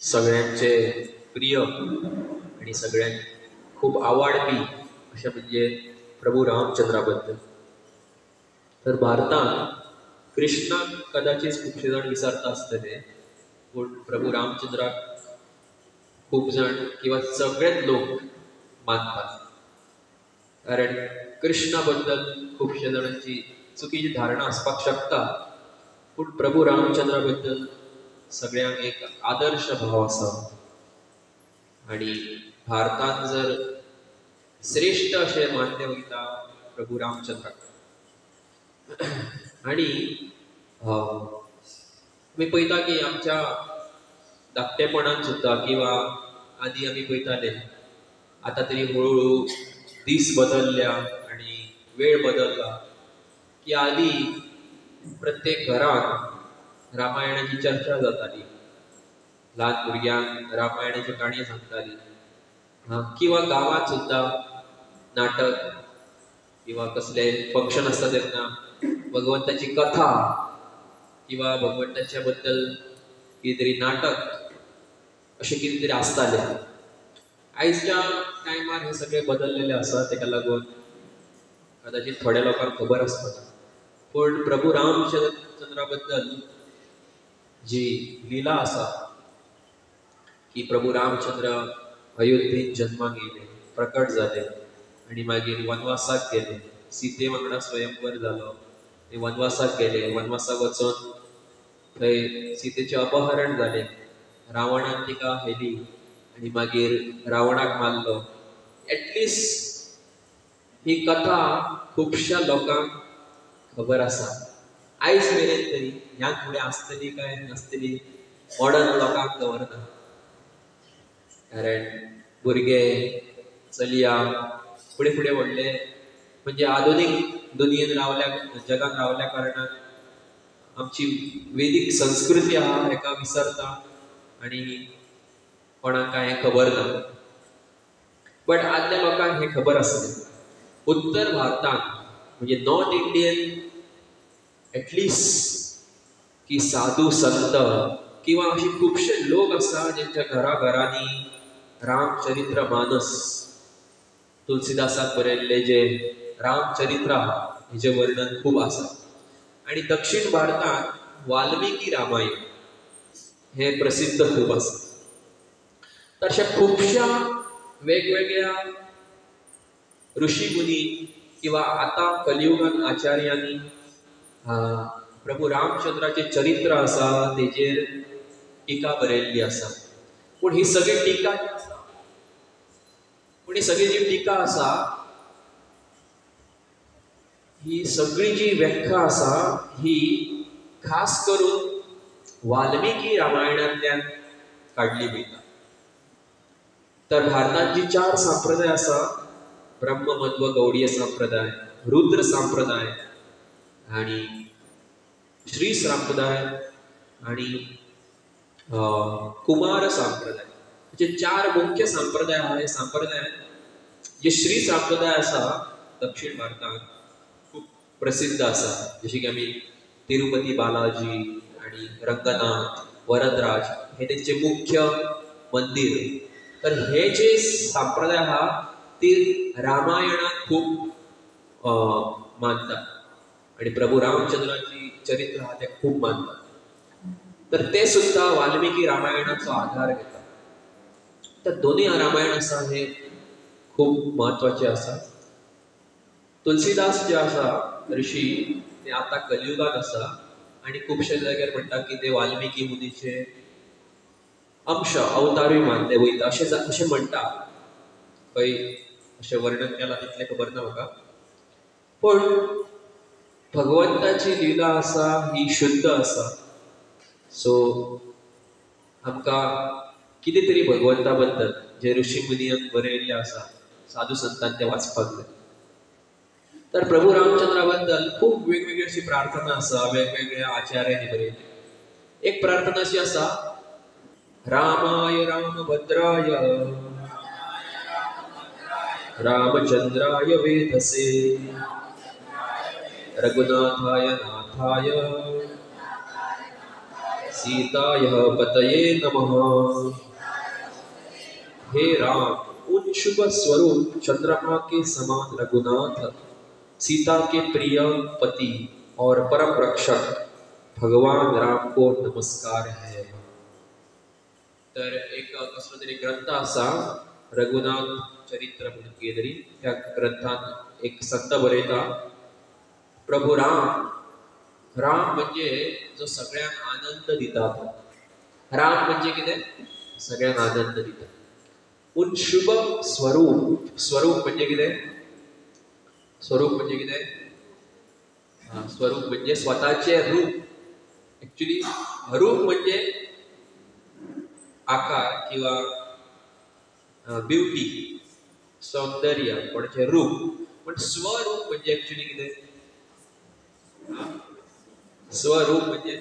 सगळ्यांचे प्रिय आणि सगळ्यांत खूप आवडपी अशें म्हणजे प्रभू रामचंद्राबद्दल. तर भारतांत कृष्णाक कदाचित खुबशे जाण विसरता आसतले, पूण प्रभू रामचंद्राक खूब जाण किंवा सगळेच लोक मानतात. कारण कृष्णा बद्दल खुबशे जाणांची चुकीची धारणा आसपाक शकता, पूण प्रभू रामचंद्रा बद्दल सगळ्यांक एक आदर्श भाव आसा. आणि भारतांत जर श्रेष्ठ अशें मानले वयता प्रभू रामचंद्राक. आणि आमी पळयता की आमच्या धाकटेपणांत सुद्दां किंवा आदी आमी पळयताले, आतां तरी हळूहळू दीस बदलल्या आणि वेळ बदलला की आदी प्रत्येक घरांत रामायणाची चर्चा जाताली. ल्हान भुरग्यांक रामायणाची काणी सांगताली, किंवा गांवांत सुद्दां नाटक किंवा कसले फंक्शन आसता तेन्ना भगवंताची कथा किंवा भगवंताच्या बद्दल कितें तरी नाटक अशें कितें तरी आसतालें. आयजच्या टायमार हे सगळें बदललेले आसा, तेका लागून कदाचित थोड्या लोकांक खबर आसतना, पूण प्रभू रामचंद्रा बद्दल जी लिला आसा की प्रभू रामचंद्र अयोध्येत जन्माक येयले, प्रकट जाले आणि मागीर वनवासाक गेले, सीते वांगडा स्वयंवर जालो, ते वनवासाक गेले, वनवासाक वचून थंय सीतेचें अपहरण जालें, रावणान तिका व्हेली आणि मागीर रावणाक मारलो. एटलिस्ट ही कथा खुबश्या लोकांक खबर आसा. आयज मेरेन तरी ह्या फुडें आसतली काय नासतली मॉडर्न लोकांक खबर ना. कारण भुरगे चलया फुडें फुडें व्हडले म्हणजे आधुनीक दुनियेन रावल्या, जगान रावल्या कारणान आमची वेदीक संस्कृती आहा हेका विसरता आणि कोणाक कांय खबर ना. बट आदल्या लोकांक हें खबर आसलें. उत्तर भारतांत म्हणजे नॉर्थ इंडियन एटलिस्ट की साधू संत किंवा अशी खुबशे लोक आसा जेंच्या घराघरांनी रामचरित्र मानस, तुलसीदासाक बरयल्ले जे रामचरित्र आहा हेजें वर्णन खूब आसा. आणि दक्षिण भारतांत वाल्मिकी रामायण हे प्रसिद्ध खूब आसा. तशा खुबश्या वेगवेगळ्या ऋषी मुनी किंवा आतां कलियुगान आचार्यांनी प्रभू रामचंद्राचे चरित्र आसा तेजेर टिका बरयल्ली आसा. पूण ही सगळी टिका जी आसा, पूण ही सगळी जी टिका आसा, ही सगळी जी व्याख्या आसा ही खास करून वाल्मिकी रामायणांतल्यान काडली वयता. तर भारतांत जी 4 संप्रदाय आसा, ब्रह्म मध्व गौडीय संप्रदाय, रुद्र संप्रदाय आणि श्री संप्रदाय आणि कुमार संप्रदाय, जे 4 मुख्य संप्रदाय आहा. हे संप्रदाय जे श्री संप्रदाय आसा दक्षिण भारतांत खूप प्रसिद्ध आसा. जशें की आमी तिरुपती बालाजी आणि रंगनाथ, वरदराज हे तेंचे मुख्य मंदिर. तर हे जे संप्रदाय आहा ती रामायणाक खूब मानतात आणि प्रभू रामचंद्राची चरित्र आहा ते खूब मानतात. तर ते सुद्धा वाल्मिकी रामायणाचो आधार घेतात. तर दोन्ही रामायण आसा हे खूब महत्वाचे आसा. तुलसीदास जे आसा ऋषी ते आतां कलियुगात आसा आणि खुबशे जाग्यार म्हणटा की ते वाल्मिकी मुनीचे अंश अवतारूय मानले वयता अशें म्हणटा. खंय अशें वर्णन केलां तितलें खबर ना म्हाका. पूण भगवंताची लिला आसा ही शुद्ध आसा. सो आमकां कितें तरी भगवंता बद्दल जे ऋषी मुनीन बरयल्लें आसा, साधू संतान तें वाचपाक जाय. तर प्रभू रामचंद्रा बद्दल खूब वेगवेगळी अशी प्रार्थना आसा, वेगवेगळ्या आचार्यांनी बरयल्ली. एक प्रार्थना अशी आसा, रामाय रामभद्राय रामचंद्राय वेधसे रघुनाथाय नाथाय सीताय पतये नमः। हे राम, उन शुभ स्वरूप चंद्रमा के समान रघुनाथ, सीता के प्रिय पति और परम रक्षक भगवान राम को नमस्कार है। तर एक कसलो तरी ग्रंथ असा रघुनाथ चरित्र म्हणून कितें त्या ग्रंथात एक संत बरयता, प्रभू राम, राम म्हणजे जो सगळ्यांक आनंद दिता। राम म्हणजे कितें? सगळ्यांक आनंद दिता। उन शुभ स्वरूप, स्वरूप म्हणजे कितें? स्वरूप म्हणजे कितें? स्वरूप म्हणजे स्वतःचे रूप। ऍक्च्युली रूप म्हणजे आकार किंवा ब्युटी, सौंदर्य, कोणाचे रूप। पण स्वरूप म्हणजे ऍक्च्युली कितें? स्वरूप म्हणजे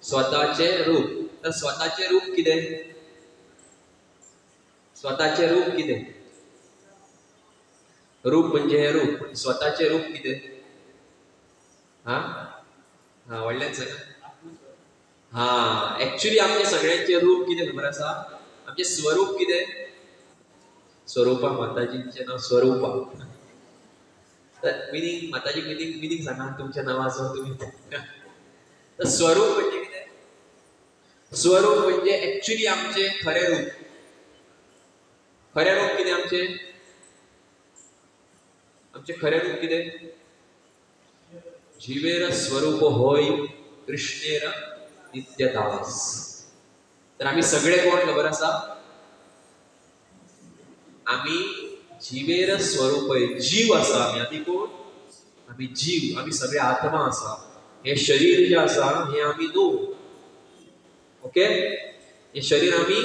स्वतःचे रूप। तर स्वतःचे रूप कितें? स्वतःचे रूप कितें? रूप म्हणजे हे रूप, स्वतःचे रूप कितें? व्हडल्यान सांगा। ऍक्च्युली आमचे सगळ्यांचे रूप कितें खबर आसा? आमचे स्वरूप कितें? स्वरूपा माताजींचे नाव स्वरूपा। तर मिनिंग, माताजी मिनिंग सांगा तुमच्या नावाचं तुम्ही। तर स्वरूप म्हणजे कितें? स्वरूप म्हणजे ऍक्च्युली आमचे खरे रूप। खरे रूप कितें आमचे? आमचे खरे रूप कितें? जीवेर स्वरूप होय कृष्णेर नित्यदास। तर आम्ही सगळे कोण खबर आसा? आम्ही जीवेर स्वरूप आहे, जीव आसा आम्ही। आम्ही कोण? आम्ही जीव, आम्ही सगळे आत्मा आसा। हे शरीर जे आसा हे आम्ही न्हू। ओके, हे शरीर आम्ही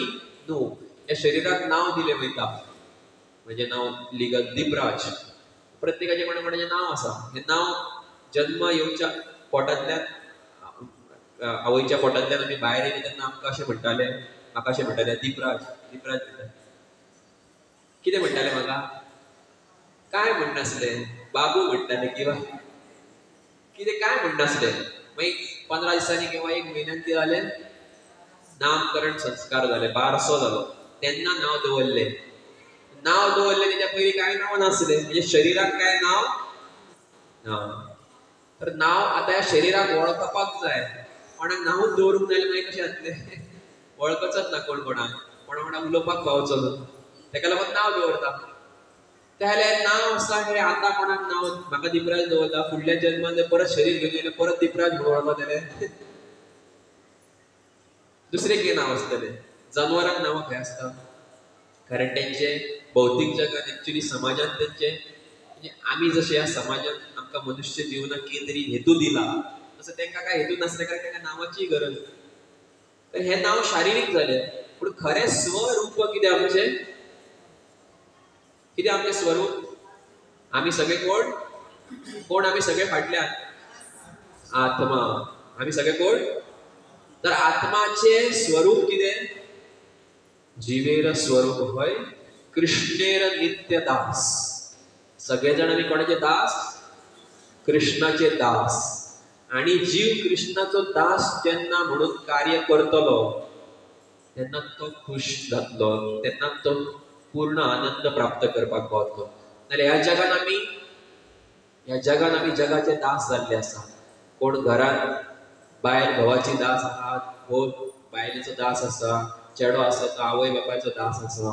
न्हू। या शरीराक नाव दिले वयता, म्हणजे नाव लिगल दिपराज। प्रत्येकाचे कोणाचे नाव आसा। हे नाव जन्म येवच्या पोटांतल्यान, आवयच्या पोटांतल्यान आमी भायर येयले तेन्ना आमकां अशें म्हणटाले, म्हाका अशें म्हणटाले दिपराज, दिपराज म्हणटाले। कितें म्हणटाले म्हाका? काय म्हणनासले, बाबू म्हणटाले किंवा कितें काय म्हणनासले। मागीर 15 दिसांनी किंवा 1 म्हयन्यान कितें जालें? नामकरण संस्कार जाले, बारसो जालो। तेन्ना नाव दवरले। नाव दवरले तेच्या पयलीं काय नाव नासले, म्हणजे शरीराक काय नाव ना। तर नाव आता ह्या शरीराक वळखपाक जाय, कोणाक नांवूच दवरूंक जाय मागीर कशें जातलें? वळखचोच ना कोण कोणाक, कोणा उलोवपाक पावचो न्हू, तेका लागून नाव दवरता। त्याले नाव आसा हे आता कोणाक नाव, म्हाका दिपराज दवरता, फुडल्या जन्मान जर परत शरीर घेवन येयलें परत दिपराज म्हणून वळखता तेले। दुसरे कितें नाव आसतले? जनावरांक नांव खंय आसता? कारण तेंचे भौतीक जगात ऍक्च्युली समाजात तेंचे, म्हणजे आमी जशे ह्या समाजात आमकां मनुष्य जिवनाक कितें तरी हेतू दिला, तसं तेंकां काय हेतू नासल्या कारण तेंकां नांवाची गरज। तर हे नाव शारिरीक जाले, पूण खरें स्वरूप कितें आमचे? कितें आमचे स्वरूप? आमी सगळे कोण? कोण आमी सगळे फाटल्यान? आत्मा। आमी सगळे कोण? तर आत्माचे स्वरूप कितें? जीवेर स्वरूप होय कृष्णेर नित्य दास। सगळे जण आमी कोणाचे दास? कृष्णाचे दास। आणि जीव कृष्णाचो दास जेन्ना म्हणून कार्य करतलो तेन्ना तो खुश जातलो, तेन्ना तो पूर्ण आनंद प्राप्त करपाक पावतलो। नाल्यार ह्या जगान आमी जगाचे दास जाल्ले आसा। कोण घरान बायल घोवाची दास आहात, कोण बायलेचो दास आसा, चेडो आसा तो आवय बापायचो दास आसा।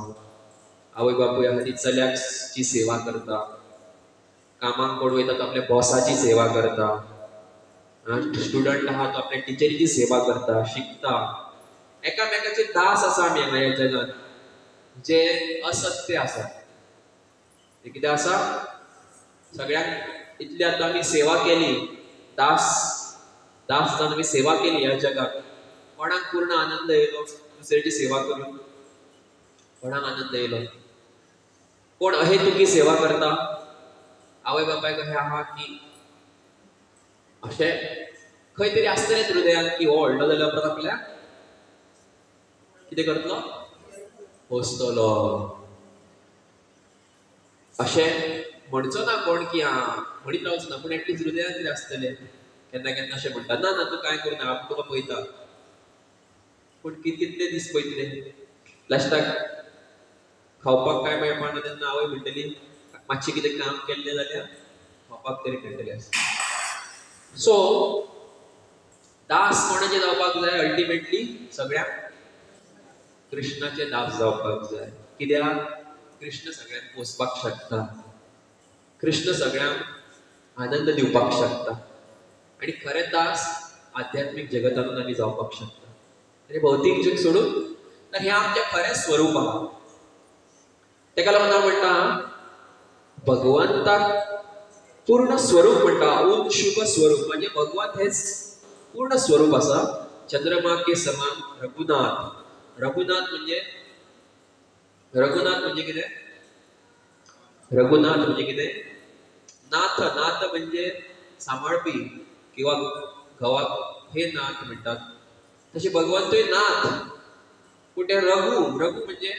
आवय बापूय आहा ती चल्याची सेवा करता, कामाक कोण वयता तो आपल्या बॉसाची सेवा करता, स्टुडंट आहा तो आपल्या टिचरीची सेवा करता, शिकता। एकामेकाचे दास आसा आमी हांगा ह्या जगान, जे असत्य आसा। ते कितें आसा? सगळ्यांक इतली आतां आमी सेवा केली, दास जावन आमी सेवा केली ह्या जगाक, कोणाक पूर्ण आनंद येयलो दुसऱ्याची सेवा करून? कोणाक आनंद येयलो? कोण अहेतुकी सेवा करता? आवय बापायक अशें आहा की अशें खंय तरी आसतलेंच हृदयान की हो व्हडलो जाल्यार परत आपल्याक कितें करतलो? पोसतलो। अशें म्हणचो ना कोण की म्हणीत रावचो ना, पूण एटलीस्ट हृदयान तरी आसतलें। केन्ना केन्ना अशें म्हणटा, ना ना तूं कांय करिना, हांव तुका पळयता, पूण कितले दीस पयतले लास्टाक खावपाक काय मेळपा ना तेन्ना आवय म्हणटली मातशें कितें काम केल्लें जाल्यार खावपाक तरी मेळटलें आसता. सो दास कोणाचे जावपाक जाय अल्टिमेटली सगळ्यांक कृष्णाचे दास जावपाक जाय. कित्याक कृष्ण सगळ्यांक पोसपाक शकता, कृष्ण सगळ्यांक आनंद दिवपाक शकता आणि खरे दास आध्यात्मिक जगतांतून आमी जावपाक शकता. आनी भौतीक जग सोडून तर हें आमचें खरें स्वरूप आहा. तेका लागून हांव म्हणटा भगवंताक पूर्ण स्वरूप म्हणटा, ऊन शुभ स्वरूप म्हणजे भगवंत हेच पूर्ण स्वरूप आसा. चंद्रमा के समान रघुनाथ. रघुनाथ म्हणजे कितें? रघुनाथ म्हणजे कितें? नाथ. नाथ म्हणजे सांबाळपी किंवा घोवाक हे नाथ म्हणटात. तशे भगवंतूय नाथ. पूण ते रघु म्हणजे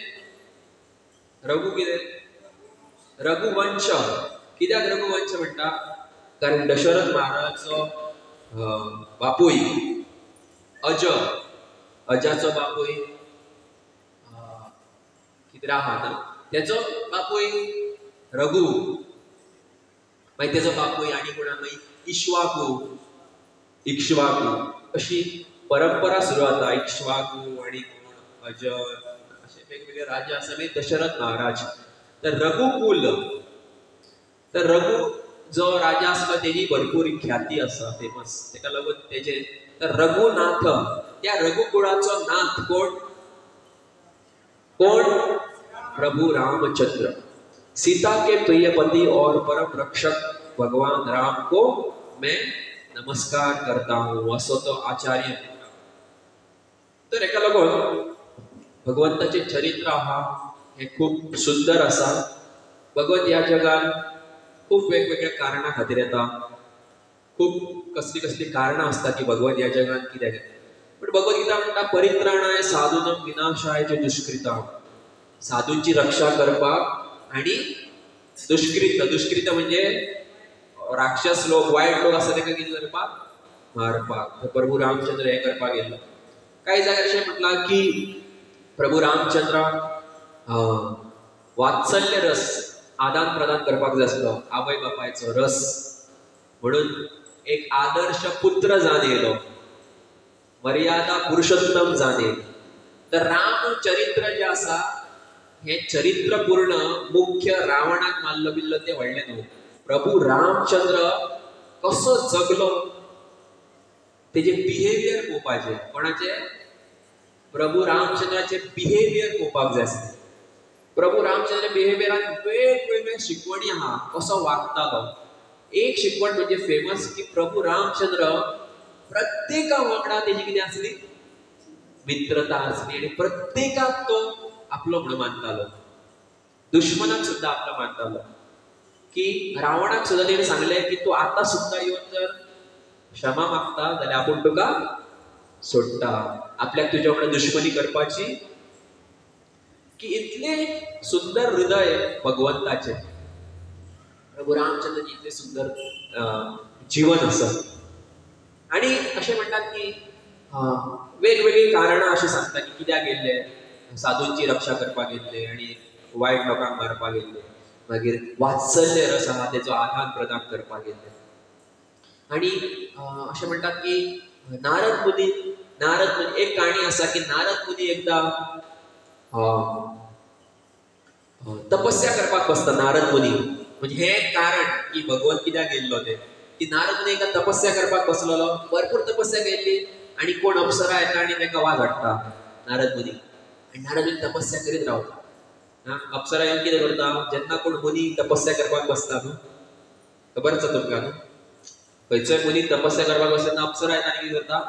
रघु कितें? रघुवंश. कित्याक रघुवंश म्हणटा? कारण दशरथ महाराजाचो बापूय अज, अजाचो बापूय कितें आहा ना तेचो बापूय रघु, मागीर तेचो बापूय आनी कोण मागीर इक्ष्वाकू अशी परंपरा सुरू जाता. इक्ष्वाकू आणि कोण अज असे वेगवेगळे राजा आसा. मागीर दशरथ महाराज. तर रघुकुल, तर रघु जो राजा आसलो तेजी भरपूर ख्याती आसा, फेमस. तेका लागून तेजे तर रघुनाथ. त्या रघुकुळाचो नाथ कोण? प्रभु रामचंद्र. सीता के प्रियपति और परम रक्षक भगवान राम को मैं नमस्कार करता हूं असो तो आचार्य. तर हेका लागून भगवंताचे चरित्र आहा हे खूप सुंदर आसा. भगवंत ह्या जगान खूप वेगवेगळ्या कारणां खातीर येता. खूप कसली कारणां असता की भगवंत ह्या जगान कित्याक येता. पण भगवद्गीता म्हणटा परित्राणाय साधूनां विनाशाय च दुष्कृतां. साधूंची रक्षा करपाक आणि दुष्कृत म्हणजे राक्षस लोक, वायट लोक आसा तेका कितें करपाक? मारपाक. प्रभू रामचंद्र हे करपाक गेल्लो. काही जाग्यार अशें म्हटलां की प्रभू रामचंद्र वात्सल्य रस आदान प्रदान करपाक जाय आसलो, आवय बापायचो रस, म्हणून एक आदर्श पुत्र जावन येयलो, मर्यादा पुरुषोत्तम जावन येयलो. तर राम चरित्र जे आसा हे चरित्र पूर्ण मुख्य रावणाक मारलो बिल्लो ते व्हडले न्हू. प्रभू रामचंद्र कसो जगलो तेजे बिहेवियर पळोवपाचे. कोणाचे? प्रभू रामचंद्राचे बिहेवियर पळोवपाक जाय आसले. प्रभू रामचंद्र बिहेवियरान वेगवेगळे शिकवणी आहा कसो वागतालो. एक शिकवण म्हणजे फेमस की प्रभू रामचंद्र प्रत्येका वांगडा तेजी कितें आसली? मित्रता आसली आणि प्रत्येकाक तो आपलो म्हणून मानतालो. दुश्मनाक सुद्धा आपलो मानतालो. की रावणाक सुद्धा तेणी सांगलें की तू आता सुद्धा येवन जर क्षमा मागता जाल्यार आपूण तुका सोडटा. आपल्याक तुज्या वांगडा दुश्मनी करपाची. की इतले सुंदर हृदय भगवंताचे. प्रभू रामचंद्रची इतले सुंदर जीवन आसा. आणि अशें म्हणटात की वेगवेगळी कारणां अशी सांगता की कित्याक गेल्ले. साधूंची रक्षा करपाक गेल्ले आणि वायट लोकांक मारपाक गेल्ले. मागीर वात्सल्य रस आहा तेचो आदान प्रदान करपाक गेल्ले. आणि अशें म्हणटात की नारद मुनी एक काणी आसा की नारद मुनी एकदां तपस्या करपाक बसता. नारद मुनी म्हणजे हे कारण की भगवंत कित्याक गेल्लो ते की नारद मुनी एकदां तपस्या करपाक बसलेलो. भरपूर तपस्या केल्ली आणि कोण अप्सरा येता आणि ताका वाज हाडटा नारद मुनी. आणि नारद मुनी तपस्या करीत रावता. अप्सरा येवन कितें करता? जेन्ना कोण मुनी तपस्या करपाक बसता न्हू, खबर आसा तुमकां न्हू, खंयचोय मुनी तपस्या करपाक बसता अप्सरा येता आनी कितें करता?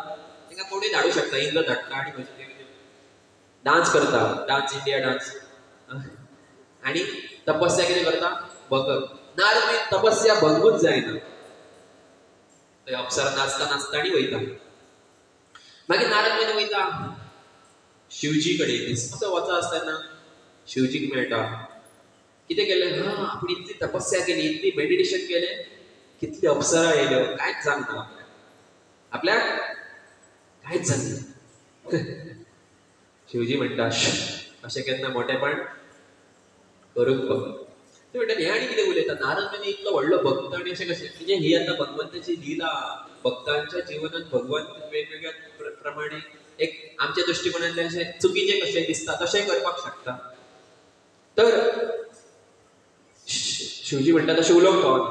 ताका कोणूय धाडूं शकता, इंद्र धाडटा आनी खंयचे डान्स करता, डान्स इंडिया डान्स. आणि तपस्या कितें करता? भंग. नारद मुनी तपस्या भंगूच जायना. थंय अप्सरा नाचता नाचता आनी वयता. मागीर नारद मुनी वयता शिवजी कडेन. कसो वचा आसतना शिवजीक मेळटा. कितें केलें? आपूण इतली तपस्या केली, इतली मेडिटेशन केलें, कितली अप्सरा येयल्यो, कांयच जावना आपल्याक कांयच जावना. शिवजी म्हणटा अशें केन्ना मोठेपण करूंक बघ. ते म्हणटा हे आनी कितें उलयता, नारद मुनी इतलो व्हडलो भक्त आनी अशें कशें, म्हणजे ही आतां भगवंताची लीला. भक्तांच्या जिवनात भगवंत वेगवेगळ्या प्रमाणे एक आमच्या दृश्टिकोनांतल्यान अशें चुकीचें कशें दिसता तशें करपाक शकता. तर शिवजी म्हणटा तशें उलोवंक पावना.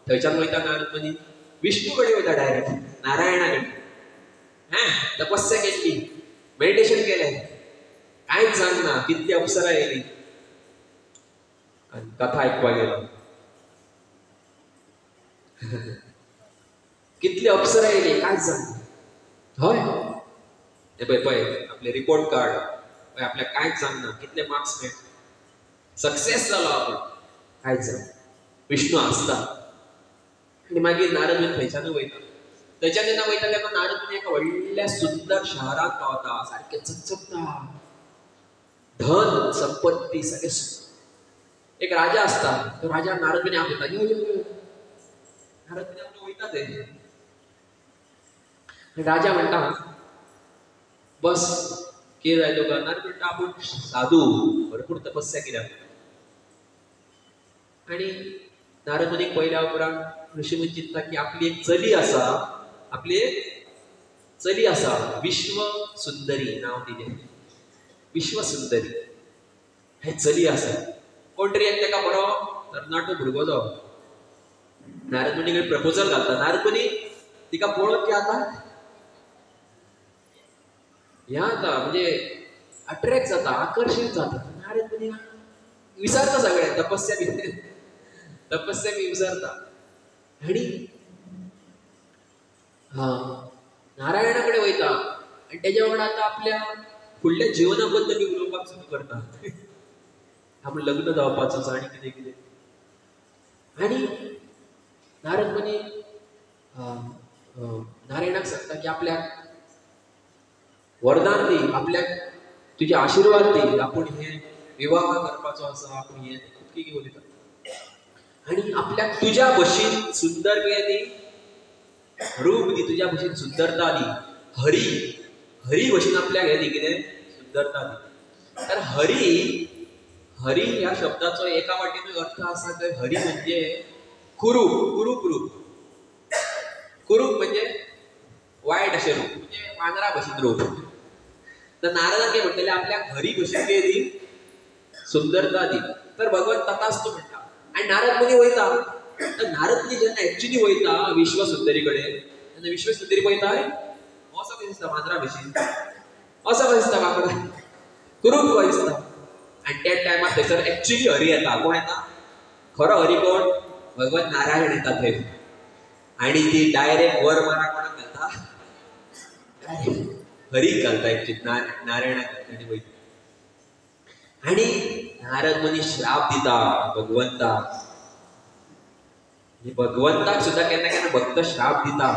थंयच्यान वयता नारद मुनी विष्णू कडेन वयता डायरेक्ट, नारायणा कडेन. तपस्या केली, मेडिटेशन केलें, कांयच जावना, कितली अप्सरा येयली आनी कथा आयकपाक गेलो. कितली अप्सरा येयली, कांयच जावना. हय हे पळय पळय आपले रिपोर्ट कार्ड पळय, आपल्याक कांयच जावना, कितले मार्क्स मेळ्ळे, सक्सेस जालो आपूण, कांयच जावना. विष्णू आसता. आनी मागीर नारद मुनी थंयच्यान वयता. थंयच्यान जेन्ना वयता तेन्ना नारद मुनी एका व्हडल्या सुंदर शारांत पावता. सारकें चकचकता, धन संपत्ती सगळें. एक राजा आसता, तो राजा नारद मुनी आपयता. यो यो यो. नारद मुनी आपलो वयता थंय. राजा म्हणटा बस, कितें जाय तुका? नारद म्हणटा आपूण साधू, भरपूर तपस्या केल्या. आनी नारद मुनीक पयल्या उपरांत ऋषी मुनी चिंतता की आपली एक चली आसा, आपली एक चली आसा, विश्व सुंदरी नांव तिचें, विश्व सुंदरी. हे चली आसा. कोण तरी एक तेका बरो तरणाटो भुरगो जो नारद मुनी कडेन प्रपोजल घालता. नारद मुनी तिका पळोवन आता ह्या जाता, म्हणजे अट्रॅक्ट जाता, आकर्षित जाता. नारद मुनी विसरता सगळें, तपस्या बी विसरता. आनी नारायणा कडेन वयता आनी तेज्या वांगडा आतां आपल्या फुडल्या जिवना बद्दल बी उलोवपाक सुरू करता. आपूण लग्न जावपाचो आनी कितें कितें. आनी नारद मुनी नारायणाक सांगता की आपल्याक वरदान दी, आपल्याक तुजे आशिर्वाद दी, आपूण हे विवाह करपाचो आसा, आपूण हे कितें उलयता. आनी आपल्याक तुज्या भशेन सुंदर दी, रूप दी, तुज्या भशेन सुंदरता दी. हरी भशेन आपल्याक हे दी, कितें सुंदरता दी. तर हरी ह्या शब्दाचो एका वाटेन अर्थ आसा तर हरी म्हणजे कुरूप रूप. कुरूप म्हणजे वायट अशें रूप, म्हणजे वानरा भशेन रूप. तर नारदान कितें म्हणटलें, आपल्याक हरी भशेन कितें दी, सुंदरता दी. तर भगवंत तथास्तु म्हणटा. आनी नारद मुनी वयता. तर नारद मुनी जेन्ना एक्चुअली वयता विश्व सुंदरी कडेन, तेन्ना विश्व सुंदरी पळयता, असो कशें दिसता मांजरा भशेन, असो कशें दिसता म्हाका, कुरूप कशें दिसता. आनी त्या टायमार थंयसर एक्चुअली हरी येता. कोण येता? खरो हरी कोण? भगवंत नारायण येता थंय. आनी ती डायरेक्ट वर मारा कोणाक घालता? हरीक घालता. एक्चुअली नारायणाक घालता आनी वयता. आनी नारद मुनी श्राप दिता भगवंताक. भगवंताक सुद्दां केन्ना केन्ना भक्त श्राप दिता,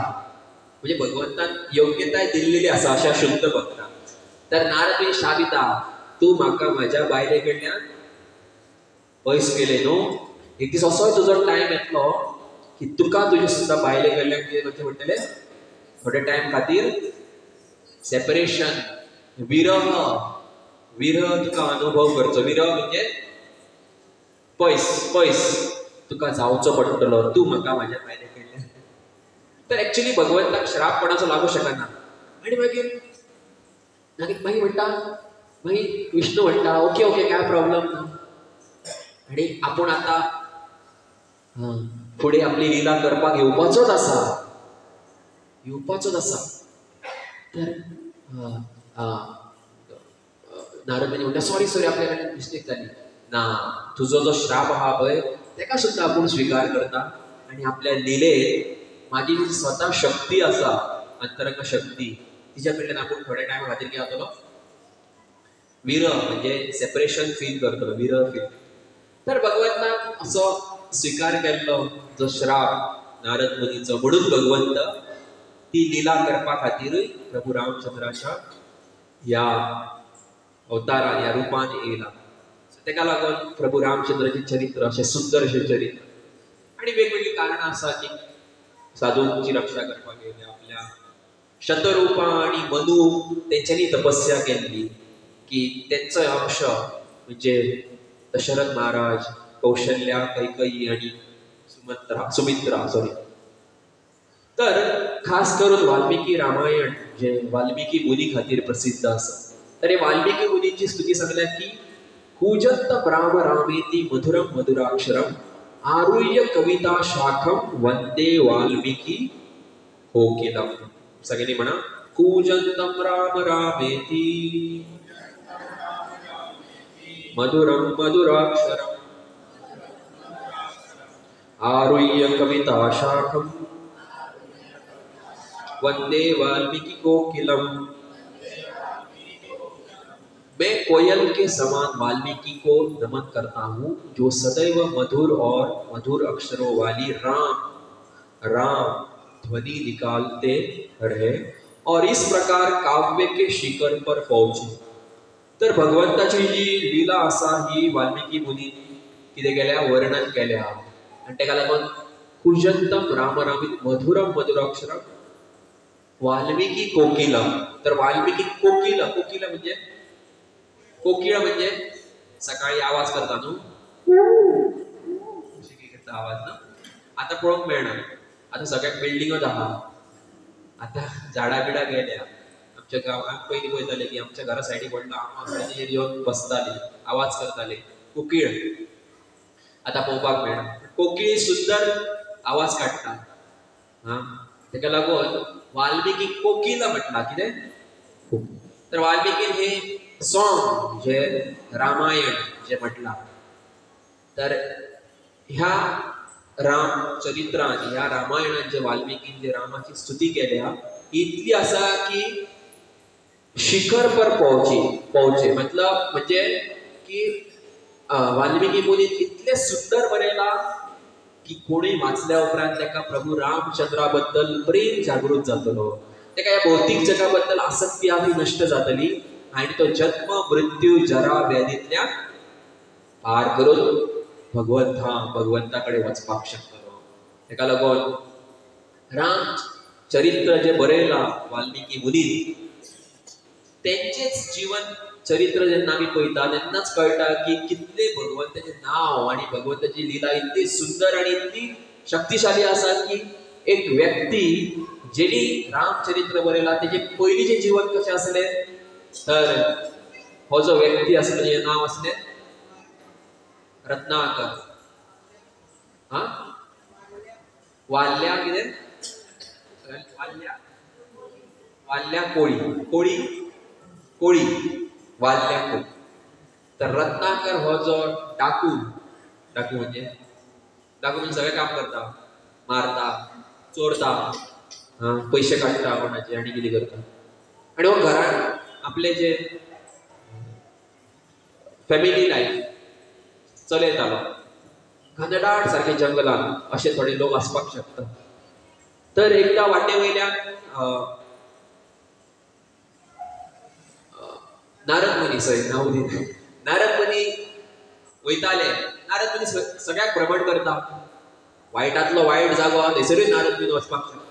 म्हणजे भगवंतान योग्यताय दिल्लेली आसा अशा शुद्ध भक्तांक. तर नारद मुनी श्राप दिता, तूं म्हाका म्हाज्या बायले कडल्यान पयस केलें न्हू, एक दीस असोय तुजो टायम येतलो की तुका तुज्या सुद्दां बायले कडल्यान कितें करचें पडटलें, थोड्या टायम खातीर सेपरेशन, विरह तुका अनुभव करचो. विरह म्हणजे पयस तुका जावचो पडटलो, तूं म्हाका म्हाज्या बायले कडल्यान. तर एक्चुअली भगवंताक श्राप कोणाचो लागू शकना. आनी मागीर म्हणटा, मागीर विष्णू म्हणटा ओके काय प्रॉब्लेम ना. आनी आपूण आतां फुडें आपली लीला करपाक येवपाचोच आसा. तर नारद मुनी म्हणटा सॉरी आपल्या कडल्यान मिस्टेक जाली. ना, तुजो जो श्राप आहा पळय तेका सुद्दां आपूण स्विकार करता. आनी आपल्या लिलेत म्हाजी जी स्वता शक्ती आसा, अंतरंग शक्ती, तिच्या कडल्यान आपूण थोड्या टायमा खातीर कितें जातलो, विरह म्हणजे सेपरेशन फील करतलो, विरह फील. तर भगवंतान असो स्विकार केल्लो जो श्राप नारद मुनीचो, म्हणून भगवंत ती लीला करपा खातीरूय प्रभू रामचंद्राच्या ह्या अवतारान, ह्या रुपान येयला. तेका लागून प्रभू रामचंद्राचें चरित्र अशें सुंदर अशें चरित्र. आनी वेगवेगळी कारणां आसा की साधूंची रक्षा करपाक येयले. आपल्या शतरूपा आनी मनू तेंच्यांनी तपस्या केल्ली. की त्यांचं अंश म्हणजे दशरथ महाराज, कौशल्या, कैकयी आणि सुमित्रा तर खास करून वाल्मिकी रामायण जे वाल्मिकी मुनी खातीर प्रसिद्ध असं. तर हे वाल्मिकी मुनीची स्तुती सांगल्या की कूजंत राम रामेती मधुरम मधुराक्षरम आरुह्य कविता शाखम वंदे वाल्मिकी कोकिलम. सगळ्यांनी म्हणा कूजंतम राम रामेती मधुरम मधुराक्षरम आरुह्य कविता शाखम वंदे वाल्मीकि कोकिलम. मैं कोयल के समान वाल्मीकि को नमन करता हूँ जो सदैव मधुर और मधुर अक्षरों वाली राम राम ध्वनि निकालते रहे और इस प्रकार काव्य के शिखर पर पहुंचे. तर भगवंताची जी लीला असा ही वाल्मिकी मुनी किती केल्या वर्णन केल्या आणि तेका लागून कुजंतम राम रामी मधुरम मधुराक्षरम वाल्मिकी कोकिलम. तर वाल्मिकी कोकिल म्हणजे सकाळी आवाज करता न्हू आवाज ना आता पळोवंक मेळना. आता सगळ्याक बिल्डिंगच आहा, आता झाडा बिडा गेल्या. आमच्या गावात पयलीं पळयताले की आमच्या घरा सायडीक व्हडलो आंबाचेर येवन बसताले, आवाज करताले कोकीळ. आता पळोवपाक मेळना. कोकिळी सुंदर आवाज काडटा हा, तेका लागून वाल्मिकी कोकिल म्हटला. कितें तर वाल्मिकीन हे सॉंग जे रामायण जे म्हटला तर ह्या राम चरित्रांत ह्या रामायणात जे वाल्मिकीन जे रामाची स्तुती केल्या इतली असा की शिखर पर पहुंचे मतलब म्हणजे की वाल्मिकी मुनीन इतले सुंदर बरयला की कोणी वाचल्या उपरांत त्याका प्रभू रामचंद्राबद्दल प्रेम जागृत जातलो, त्याका या भौतिक जगाबद्दल आसक्ती आधी नष्ट जातली आणि तो जन्म मृत्यू जरा व्याधीतल्या पार करून भगवंताकडे वचपाक शकतलो. तेका लागून राम चरित्र जे बरयला वाल्मिकी मुनीन त्यांचेच जीवन चरित्र जेन्ना आमी पळयता तेन्नाच कळटा की कितले भगवंताचे नाव आणि भगवंताची लीला इतली सुंदर आणि इतली शक्तिशाली आसा की एक व्यक्ती जेणी रामचरित्र बरयला तेजे पयलींचे जीवन कशें आसले तर हो जो व्यक्ती आसलो तेजे नाव आसले रत्नाकर. हा वाल्या कितें वाल्या कोळी वाल्या कोळी. तर रत्नाकर हो जो डाकू म्हणजे सगळे काम करता, मारता, चोरता, पैसे काढता कोणाचे आणि कितें करता आणि हो घरान आपले जे फॅमिली लाईफ चलयतालो. घनदाट सारखे जंगलात असे थोडे लोक आसपाक शकता. तर एकदा वाटे वयल्यान नारद मुनी वयताले. नारद मुनी सगळ्याक भ्रमण करता, वायटातलो वायट जागो थंयसरूय नारद मुनी वचपाक शकता.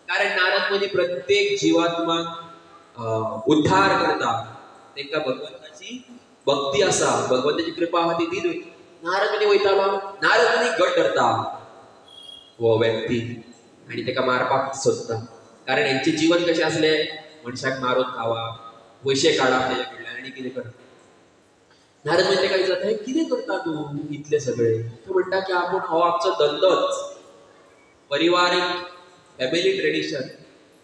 कारण नारद मुनी प्रत्येक जीवात्माक उद्धार करता, तांकां भगवंताची भक्ती आसा, भगवंताची कृपा आहा ती दिली. नारद मुनी वयतालो, नारद मुनी गट धरता हो व्यक्ती आणि ताका मारपाक सोदता. कारण हेंचे जीवन कशें आसले मनशाक मारून खावा, पैसे काडप तेजे कडल्यान आणि कितें करप. नारद मुनी ताका विचारता हे कितें करता तूं इतले सगळे. तो म्हणटा की आपूण हो आमचो धंदोच परिवारीक फॅमिली ट्रेडिशन.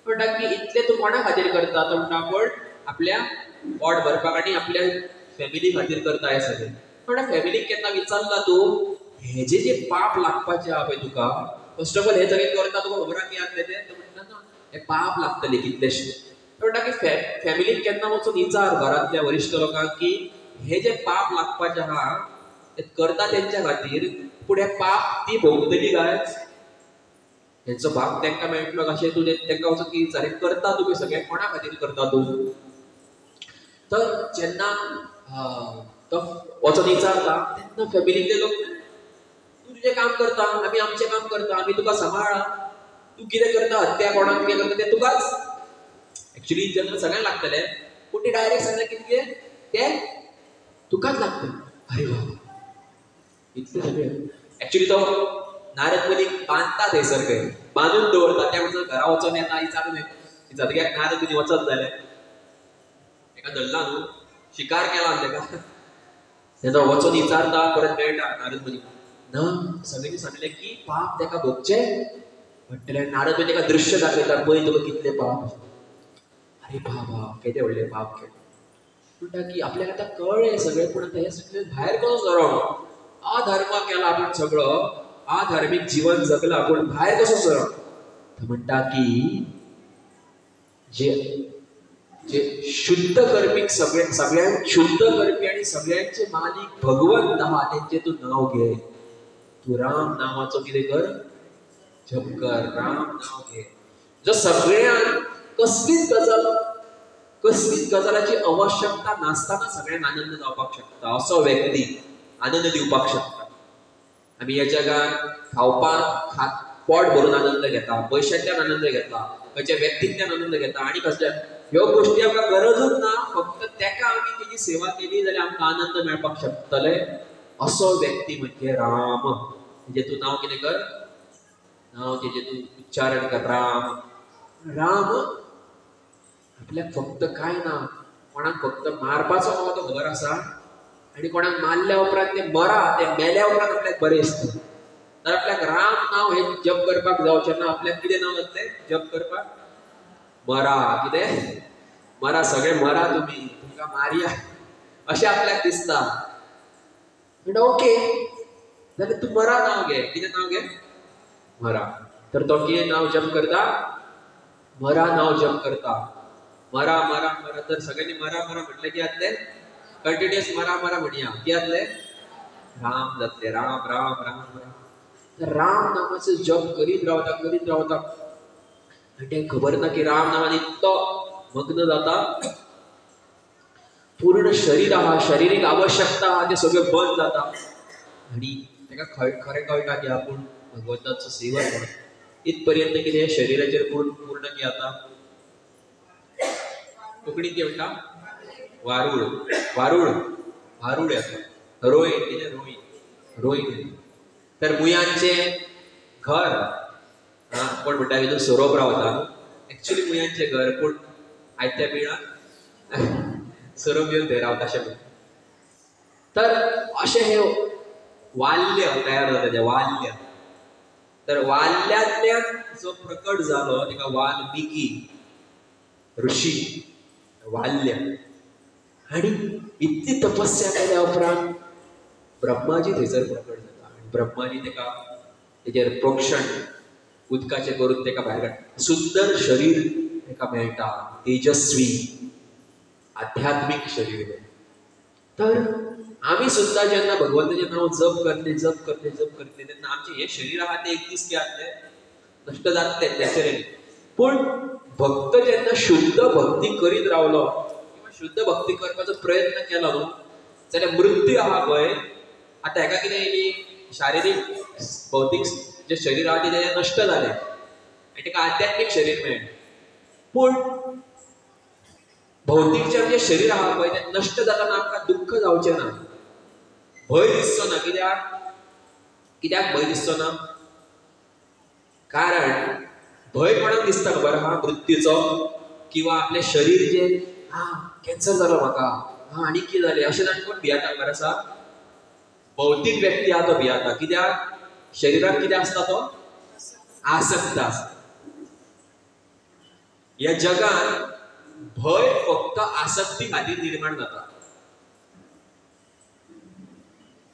म्हणटा की इतले तूं कोणा खातीर करता. तो म्हणटा आपण आपल्या पोट भरपाक आणि आपल्या फॅमिली खातीर करता हे सगळे. म्हणटा फॅमिलीक केन्ना विचारला तूं हे जे पाप लागपाचे आहा पळय तुका, फर्स्ट ऑफ ऑल हे सगळे करता तुका खबर आहा की आसले ते. तो म्हणटा ना हे पाप लागतले कितलेशे. म्हणटा की फॅमिलीक केन्ना वचून विचार घरांतल्या वरिश्ठ लोकांक की हे जे पाप लागपाचे आहा ते करता तेंच्या खातीर, पूण हे पाप ती भोगतली काय, हेचो भाग तांकां मेळटलो कशें. तुजें तांकां वचून की विचार करता तुमी सगळे कोणा खातीर करता तूं. तर जेन्ना तो वचून विचारता तेन्ना फॅमिलीतले लोक तूं तुजें काम करता, आमी आमचें काम करता, आमी तुका सांबाळा, तूं कितें करता हत्या कोणाक कितें करता तें तुकाच. एक्चुअली जेन्ना सगळ्यांक लागतलें, पूण ती डायरेक्ट सांगलें कितें ते तुकाच लागतं. अरे बाबा इतले सगळे ऍक्च्युली तो नारद मुनी बांधतात हे सगळे बांधून दवरतात. त्या म्हणून घरा वचून येता विचारून जातक्याक नारद मुनी वचत जाले एका धरला न्हू शिकार केला तेका तेजो वचून विचारता परत मेळटा नारद मुनी ना सगळ्यांनी सांगले की पाप तेका भोगचे म्हटल्यार नारद मुनी तेका दृश्य दाखयता पळय तुका कितले पाप. अरे बाबा केदे व्हडले पाप केले म्हणटा की आपल्याक आतां कळ्ळें सगळें पूण आतां हे सगळें भायर कसो सरो अधर्म केला आपण सगळं अधार्मिक जीवन जगला पण भायर कसो सरो म्हणटा की जे जे शुद्ध कर्मीक सगळ्यांत शुद्ध कर्मी आणि सगळ्यांचे मालिक भगवंत आहा तेंचे तू नाव घे. तू राम नावाचो कितें कर जप कर राम नाव घे. जो सगळ्यांक कसलीच गजालाची आवश्यकता नासतना सगळ्यांक आनंद जावपाक शकता असो व्यक्ती आनंद दिवपाक शकता. आमी ह्या जगात खावपाक पोट भरून आनंद घेता पयशांतल्यान आनंद घेता खंयच्या व्यक्तींतल्यान आनंद घेता आणि कसल्या ह्यो गोष्टी आमकां गरजूच ना फक्त तेका आमी तेजी सेवा केली जाल्यार आमकां आनंद मेळपाक शकतले. असो व्यक्ती म्हणजे राम. म्हणजे तू नाव कितें कर नाव तेजे तू उच्चारण कर राम. राम आपल्याक फक्त काय ना कोणाक फक्त मारपाचो म्हाका तो खबर आसा आणि कोणाक मारल्या उपरांत ते मरा ते मेल्या उपरांत आपल्याक बरें दिसता. तर आपल्याक राम नाव हे जप करपाक जावचें ना. आपल्याक कितें नाव जातलें जप करपाक मरा कितें मरा सगळे मरा तुमी तुमकां मारया अशें आपल्याक दिसता. म्हणटा ओके जाल्यार तूं मरा नाव घे. कितें नाव घे मरा. तर तो कितें नाव जप करता मरा नाव जप करता. मरा मरा मरा तर सगळ्यांनी मरा मरा म्हटलें की जातलें कंटिन्युअस मरा मरा म्हणया की जातलें राम जातलें राम राम राम राम. तर राम नामाचो जप करीत रावता आनी तें खबर ना की राम नावान इतलो मग्न जाता पूर्ण शरीर आहा शारिरीक आवश्यकता आहा ते सगळें बंद जाता आनी तेका खरें कळटा की आपूण भगवंताचो सेवक म्हणून. इतपर्यंत कितें शरिराचेर पूर्ण की जाता कोंकणीत कितें म्हणटा वारूळ वारूळ वारूळ येता रोय कितें रोय तर मुयांचे घर कोण म्हणटा की सोरोप रावता एक्चुअली मुयांचे घर पूण आयत्या बिळाक सोरोप येवन थंय रावता अशें म्हणटा. तर अशें हे वाल्य तयार जाता तें वाल्य. तर वाल्यांतल्यान जो प्रकट जालो तेका वाल्मिकी ऋषी वाल्य आनी इतली तपस्या केल्या उपरांत ब्रह्माजी थंयसर प्रकट जाता आनी ब्रह्माजी तेका तेजेर प्रोक्षण उदकाचें करून तेका भायर काडटा. सुंदर शरीर तेका मेळटा तेजस्वी आध्यात्मीक शरीर. तर आमी सुद्दां जेन्ना भगवंताचें नांव जप करतले तेन्ना आमचें हें शरीर आहा तें एक दीस कितें जातलें नश्ट जातलें नॅचरली. पूण भक्त जेन्ना शुद्ध भक्ती करीत रावलो किंवा शुद्ध भक्ती करपाचो प्रयत्न केलो न्हू जाल्यार मृत्यू आहा पळय आतां हेका कितें येयली शारिरीक भौतीक जे शरीर आहा तें नश्ट जालें आनी तेका आध्यात्मीक शरीर मेळ्ळें. पूण भौतीक जें शरीर आहा पळय तें नश्ट जाताना आमकां दुख्ख जावचें ना भंय दिसचो ना. कित्याक भंय दिसचो ना कारण भंय कोणाक दिसता खबर आहा मृत्यूचो किंवा आपलें शरीर जें कॅन्सर जालो म्हाका आनी कितें जालें अशें जावन कोण भियाता खबर आसा. भौतीक व्यक्ती आहा तो भियाता कित्याक शरिराक कितें आसता तो आसक्त आसता. ह्या जगान भय फक्त आसक्ती खातीर निर्माण जाता.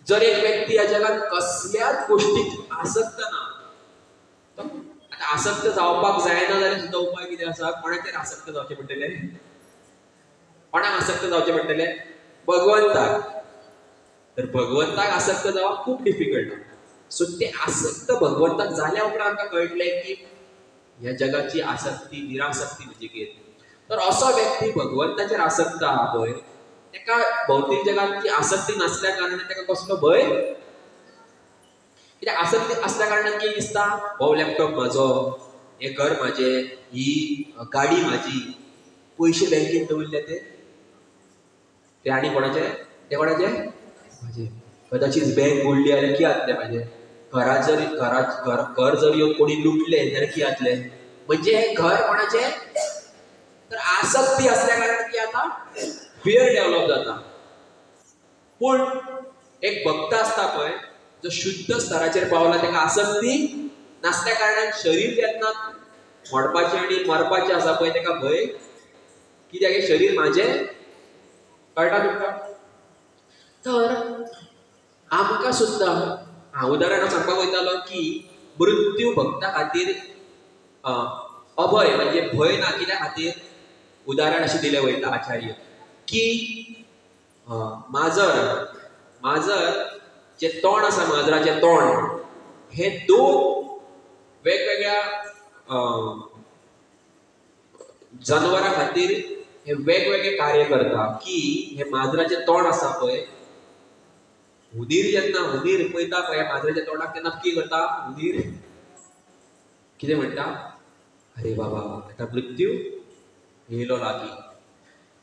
जर एक व्यक्ती ह्या जगात कसल्याच गोष्टीक आसक्त ना आता आसक्त जावपाक जायना जाल्यार सुद्दां उपाय कितें आसा कोणाचेर आसक्त जावचें पडटलें कोणाक आसक्त जावचें पडटलें भगवंताक. तर भगवंताक आसक्त जावप खूब डिफिकल्ट. सो ते आसक्त भगवंताक जाल्या उपरांत आमकां कळटलें की ह्या जगाची आसक्ती निरासक्ती म्हणजे कितें. तर असो व्यक्ती भगवंताचेर आसक्त आहा पळय तेका भौतीक जगाची आसक्ती नासल्या कारणान तेका कसलो भंय कित्याक आसक्ती आसल्या कारणान कितें दिसता हो लॅपटॉप म्हाजो हें घर म्हाजें ही गाडी म्हाजी पयशे बँकेन दवरले ते आणि कोणाचे ते कोणाचे माझे. कदाचित बँक बुडली जाल्यार कितें जातलें माझे. घर जर येवन कोणी लुटले जाल्यार कितें जातलें. म्हणजे हे घर कोणाचे. तर आसक्ती असल्या कारणान कितें जाता फियर डेव्हलप जाता. पूण एक भक्त असता पळय जो शुद्ध स्तराचेर पावला ताका आसक्ती नासल्या कारणान शरीर जेन्ना मोडपाचें आनी मरपाचें आसा पळय ताका भंय. कित्याक हे शरीर म्हाजें कळटा तुमकां. तर आमकां सुद्दां हांव उदाहरण सांगपाक वयतालो की मृत्यू भक्ता खातीर अभय म्हणजे भंय ना. कित्या खातीर उदाहरण अशें दिलें वयता आचार्य की माजर जे तोंड आसा माजराचें तोंड हे दोन वेगवेगळ्या जनावरां खातीर हे वेगवेगळे कार्य करता. की हे माजराचें तोंड आसा पळय हुंदीर जेन्ना हुंदीर पळयता पळय माजराच्या तोंडाक तेन्ना कितें करता. हुंदीर कितें म्हणटा अरे बाबा आतां मृत्यू येयलो लागीं.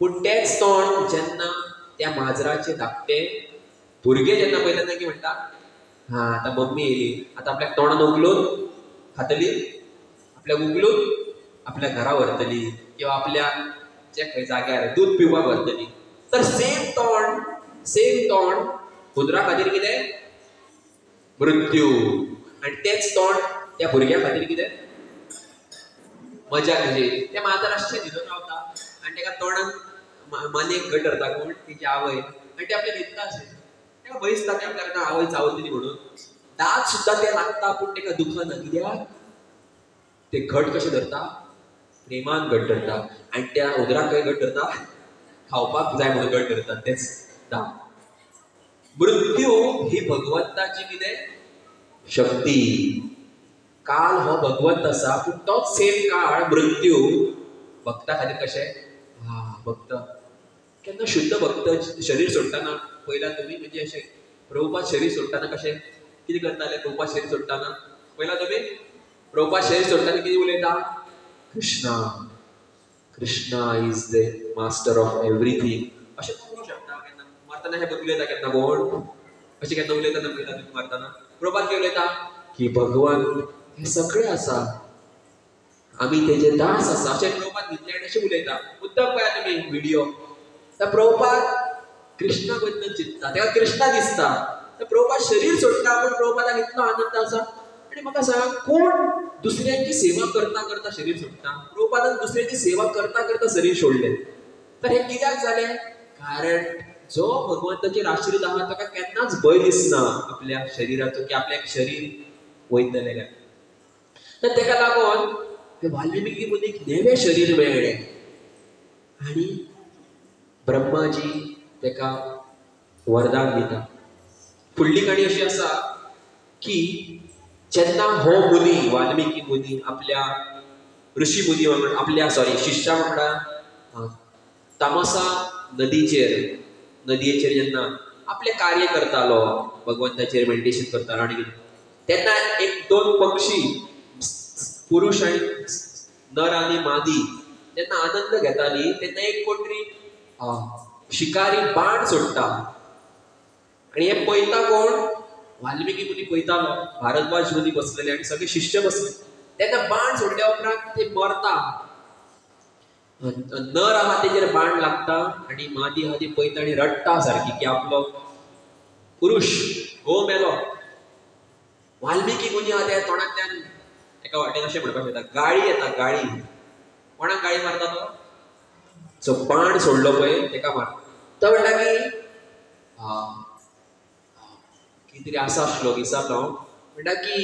पूण तेंच तोंड जेन्ना त्या माजराचे धाकटे भुरगे जेन्ना पळयता तेन्ना कितें म्हणटा हा आतां मम्मी येयली आतां आपल्याक तोंडान उगलून खातली आपल्याक उगलून आपल्या घरा व्हरतली किंवा आपल्या जे खंय जाग्यार दूध पिवपाक व्हरतली. तर सेम तोंड हुंदरा खातीर कितें मृत्यू. आनी तेंच तोंड त्या भुरग्या खातीर कितें मजा कशी. त्या माजराचें न्हिदून रावता आनी ताका तोंडान मानेक घट धरता कोण तिची आवय आनी ते आपल्या न्हिदता अशें. ताका भंय दिसता की आपल्याक आवय चावतली म्हणून. दात सुद्दां ते लागता पूण ताका दुखना. कित्याक ते घट कशें धरता प्रेमान घट धरता. आनी त्या हुंदराक खंय घट धरता खावपाक जाय म्हणून घट धरता तेच दात. मृत्यू ही भगवंताची कितें शक्ती. काल हो भगवंत आसा पूण तोच सेम काळ मृत्यू भक्ता खातीर कशें भक्त केन्ना शुद्ध भक्त शरीर सोडटाना पयला तुमी म्हणजे अशें प्रभुपाद शरीर सोडटाना कशें कितें करताले. प्रभुपाद शरीर सोडटाना पयला तुमी प्रभुपाद शरीर सोडटाना कितें उलयता Krishna Krishna is the master of everything अशें म्हणूंक शकता. केन्ना मारतना हे उलयता केन्ना कोण अशें केन्ना उलयतना पयला तुमी मारतना प्रभुपाद कितें उलयता की भगवान हे सगळें आसा आमी तेजे दास आसा अशें प्रभुपाद न्हिदले आनी अशें उलयता. मुद्दम पळया तुमी व्हिडिओ. तर प्रभुपाद कृष्णा बद्दल चिंतता तेका कृष्णा दिसता. तर प्रभुपाद शरीर सोडटा पूण प्रभुपादाक इतलो आनंद आसा. आनी म्हाका सांग कोण दुसऱ्यांची सेवा करता करता शरीर सोडटा. प्रभुपादान दुसऱ्यांची सेवा करता करता शरीर सोडलें. तर हे कित्याक जालें कारण जो भगवंताचेर आश्रीत आहा ताका केन्नाच भंय दिसना आपल्या शरिराचो की आपल्याक शरीर वयतलें काय. तर तेका लागून ते वाल्मिकी मुनीक नेवें शरीर मेळ्ळें आनी ब्रह्माजी तेका वरदान दिता. फुडली काणी अशी आसा की जेन्ना हो मुनी वाल्मिकी मुनी आपल्या ऋषी मुनी वांगडा आपल्या शिश्या वांगडा तामसा नदयेचेर जेन्ना आपले कार्य करतालो भगवंताचेर मेडिटेशन करतालो आनी तेन्ना एक दोन पक्षी पुरुष आनी नर आनी मादी जेन्ना आनंद घेताली तेन्ना एक कोण तरी शिकारी बाण सोडटा आनी हे पळयता कोण वाल्मिकी मुनी पळयतालो. भारद्वाज मुनी बसलेले आनी सगळे शिश्य बसले. तेन्ना बाण सोडल्या उपरांत ते मरता. नर आहा तेजेर बाण लागता आनी मादी आहा ती पळयता आनी रडटा सारकी की आपलो पुरुष हो मेलो. वाल्मिकी मुनी आहा त्या तोंडांतल्यान एका वाटेन अशें म्हणपाक शकता गाळी येता गाळी. कोणाक गाळी मारता तो जो बाण सोडलो पळय तेका मारता. तो म्हणटा की कितें तरी आसा आसलो विसरलो म्हणटा की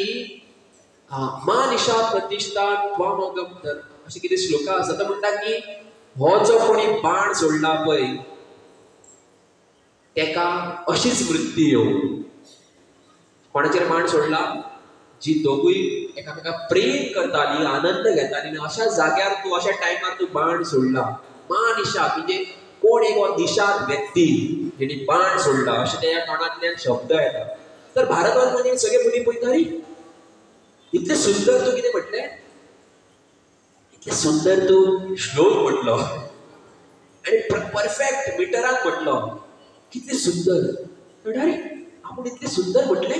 मा निशा प्रतिष्ठा त्वामगम धर अशें कितें श्लोका आसा. तो म्हणटा की हो जो कोणी बाण सोडला पळय तेका अशीच वृत्ती येवं. कोणाचेर बाण सोडला जी दोगूय एकामेकाक प्रेम करताली आनंद घेताली आनी अशा जाग्यार तूं अशा टायमार तूं बाण सोडला. मा निशा म्हणजे कोण एक निशाद व्यक्ती जेणी बाण सोडला अशें त्या तोंडांतल्यान शब्द येता. तर भारद्वाज मुनी सगळे मुनी पळयता रे इतलें सुंदर तूं कितें म्हटलें इतलें सुंदर तूं श्लोक म्हटलो आणि परफेक्ट मिटरान म्हटलो कितले सुंदर. अरे आपण इतले सुंदर म्हटले,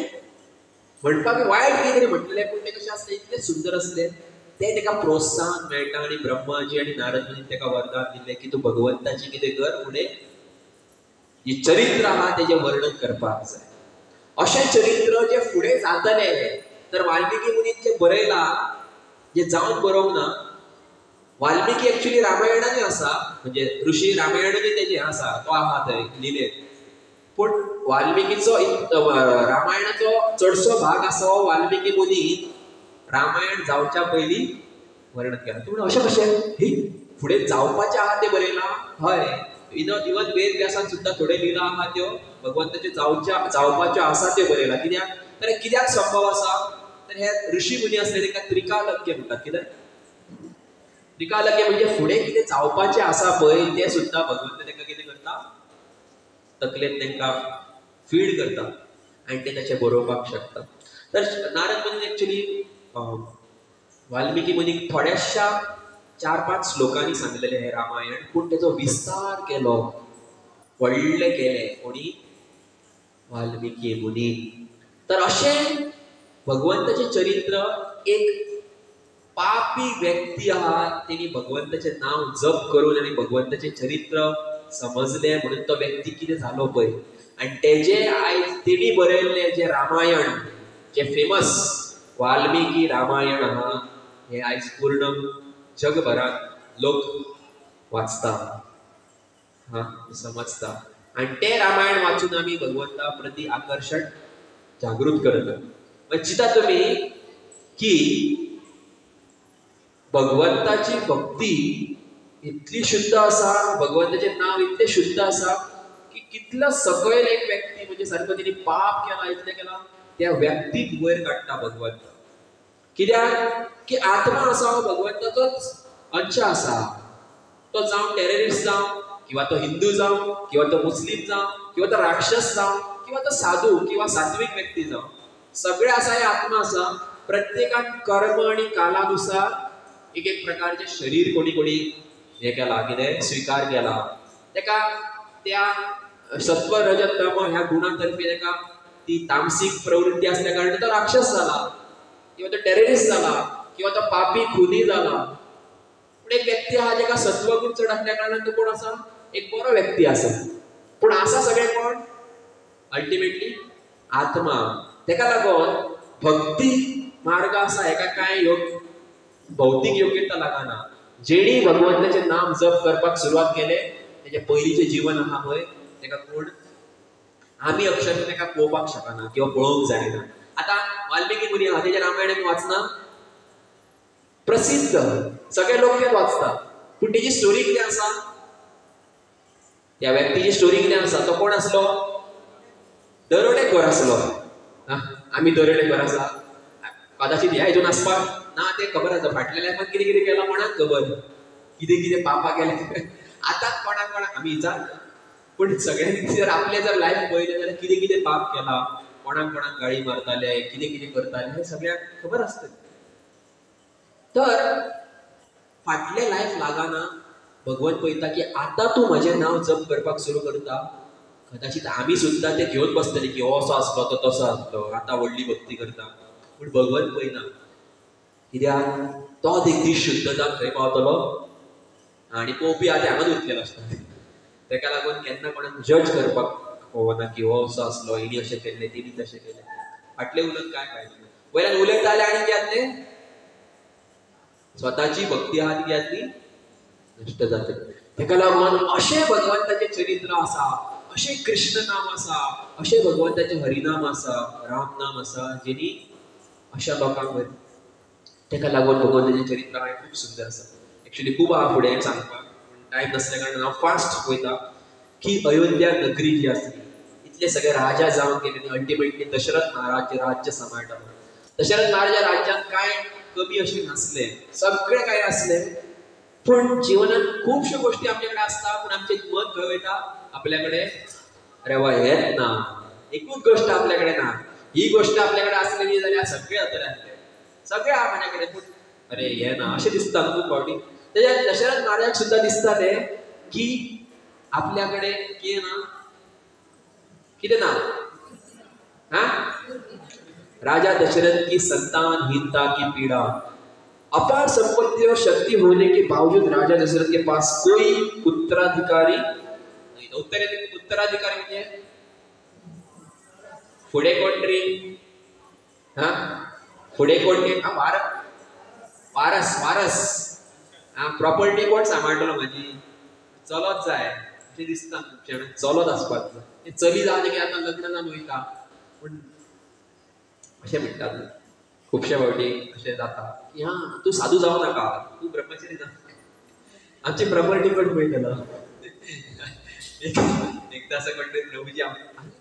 म्हणपाक वायट कितें म्हटलेले, पूण ते कशें आसले इतले सुंदर असले ते ताका प्रोत्साहन मेळटा. आणि ब्रह्माजी आणि नारद मुनी ताका वरदान दिले की तू भगवंताची कितें कर, फुडें जे चरित्र आहा तेजें वर्णन करपाक जाय. अशें चरित्र जे फुडें जातले. तर वाल्मिकी मुनीन जे बरयला जे जावन बरोवंक ना, वाल्मिकी एक्चुअली रामायणानूय आसा, म्हणजे ऋषी रामायणानूय तेजे आसा, तो आहा थंय लिलेत. पूण वाल्मिकीचो रामायणाचो चडसो भाग आसा हो वाल्मिकी मुनी रामायण जावच्या पयलीं वर्णन केला. तूं अशें कशें ही फुडें जावपाचें आहा तें बरयलां. हय, इवन वेद व्यासान सुद्दां थोडे लिला आहा त्यो भगवंताच्यो जावपाच्यो आसा त्यो बरयला. कित्याक संभव आसा, तर हे ऋषी मुनी असले ताका त्रिकालज्ञ म्हणटात. कित्याक त्रिकालज्ञ म्हणजे फुडें कितें जावपाचें आसा पळय तें सुद्दां भगवंत ताका कितें करता, तकलेंत तांकां फीड करता आनी ते तशें बरोवपाक शकता. तर नारद मुनीन एक्चुअली वाल्मिकी मुनीक थोड्याशा 4-5 श्लोकांनी सांगलेले हे रामायण, पूण तेजो विस्तार केलो, व्हडले केले कोणी, वाल्मिकी मुनी. तर अशें भगवंताचें चरित्र एक पापी व्यक्ती आहा तेणी भगवंताचें नांव जप करून आनी भगवंताचें चरित्र समजलें म्हणून तो व्यक्ती कितें जालो पळय. आनी तेजे आयज तेणी बरयल्लें जें रामायण, जें फेमस वाल्मिकी रामायण आहा, हें आयज पूर्ण जगभरात लोक वाचता, समजता. आनी तें रामायण वाचून आमी भगवंता प्रती आकर्शण जागृत करता. चिंता तुमी की भगवंताची भक्ती इतली शुद्ध आसा, भगवंताचें नांव इतलें शुद्ध आसा की कितलो सकयल एक व्यक्ती म्हणजे सारको तिणी पाप केला, इतलें केला, त्या व्यक्तीक वयर काडटा भगवंत. कित्याक की आत्मा आसा हो भगवंताचोच अंश आसा. तो जावं टेररिस्ट जावं, किंवा तो हिंदू जावं, किंवा तो मुस्लिम जावं, किंवा तो राक्षस जावं, किंवा तो साधू किंवा सात्विक व्यक्ती जावं, सगळे आसा हे आत्मा आसा. प्रत्येकान कर्म आणि कालानुसार एक एक प्रकारचे शरीर कोणी कोणी हे केला, कितें स्वीकार केला. तेका त्या सत्व रजत तम ह्या गुणांतर्फे तेका ती तामसीक प्रवृत्ती असल्या कारणान तो राक्षस जाला, किंवा तो टेररिस्ट जाला, किंवा तो पापी खुनी जाला. पण एक व्यक्ती आहा जेका सत्वगुण चड असल्या कारणान तो कोण आसा, एक बरो व्यक्ती आसा. पूण आसा सगळे कोण, अल्टिमेटली आत्मा. तेका लागोन भक्ती मार्ग आसा हेका कांय भौतीक योग्यता लागना. जेणी भगवंताचें नाम जप करपाक सुरवात केले, तेजे पयलींचें जीवन आहा पळय, तेका कोण आमी अक्षरशः तेका पळोवपाक शकना किंवा पळोवंक जायना. आतां वाल्मिकी मुनी आहा तेजे रामायण वाचना, प्रसिद्ध सगळे लोक तेच वाचता. पूण तेजी स्टोरी कितें आसा, त्या व्यक्तीची स्टोरी कितें आसा, तो कोण आसलो, दरोडेखोर आसलो. आमी दरोडेखोर आसा, कदाचित ह्या हितून आसपाक ना, ते खबर आसा फाटल्या लायफान कितें कितें केलां कोणाक खबर, कितें कितें पापां केलें आतां कोणाक आमी विचारना. पूण सगळ्यांनी जर आपलें जर लायफ पळयलें जाल्यार कितें कितें पाप केलां, कोणाक कोणाक गाळी मारताले, कितें कितें करताले, हें सगळ्यांक खबर आसतलें. तर फाटलें लायफ लागना, भगवंत पळयता की आतां तूं म्हजें नांव जप करपाक सुरू करता. कदाचित आमी सुद्दां ते घेवन बसतली की हो असो आसलो तो तसो आसलो, आतां व्हडली भक्ती करता. पूण भगवंत पळयना, कित्याक तो एक दीस शुद्धता खंय पावतलो आनी पळोवपी आतां हांगाच उरलेलो आसता. तेका लागून केन्ना कोणाक जज करपाक पळोवना की हो असो आसलो, हिणी अशें केलें, तेणी तशें केलें. फाटलें उलट काय फायदो, वयल्यान उलयता जाल्यार आनी कितें जातलें, स्वताची भक्ती आहा ती कितें जातली, नश्ट जातली. तेका लागून अशें भगवंताचें चरित्र आसा, अशें कृष्ण नाम आसा, अशें भगवंताचें हरिनाम आसा, राम नाम आसा, जेणी अशा लोकांक वयर. तेका लागून भगवंताचें चरित्र हांवें खूब सुंदर आसा. एक्चुअली खूब आहा फुडें सांगपाक, पूण टायम नसल्या कारणान हांव फास्ट पळयता की अयोध्या नगरी जी आसली, इतले सगळे राजा जावन गेले, अल्टिमेटली दशरथ महाराज राज्य सांबाळटालो. दशरथ महाराजा राज्यांत कांय कमी अशें नासलें, सगळें कांय आसलें. पूण जिवनांत खुबश्यो गोश्टी आपल्या कडेन आसता, पूण आमचें मन खंय वयता, आपल्या कडेन अरे वा हेच ना, एकूच गोश्ट आपल्या कडेन ना. ही गोश्ट आपल्या कडेन आसलेली जाल्यार सगळें जातलें आसलें, सगळें आहा म्हजे कडेन, पूण अरे हें ना अशें दिसता खूब फावटी. तेज्या दशरथ महाराजाक सुद्दां दिसता तें, की आपल्याकडे की ना किती ना हा राजा दशरथ की संतानहीनता की पीड़ा, अपार संपत्ति और शक्ति होने के बावजूद राजा दशरथ के पास कोई उत्तराधिकारी नहीं था। उत्तराधिकारी म्हणजे पुढे कोण रे? हा पुढे कोण रे? वारस वारस प्रॉपर्टी कोण सांभाळलो माझी? चलत जाय अशें दिसता चलत आसपाक चली जावन की आतां लग्न जावन वयता पूण अशें म्हणटात खुबशे फावटी अशें जाता की हा तूं साधू जावं नाका, तूं ब्रह्मचारी जा, आमची प्रॉपर्टी कोण पळयतलो? एकदा असं कोणतरी प्रभूजी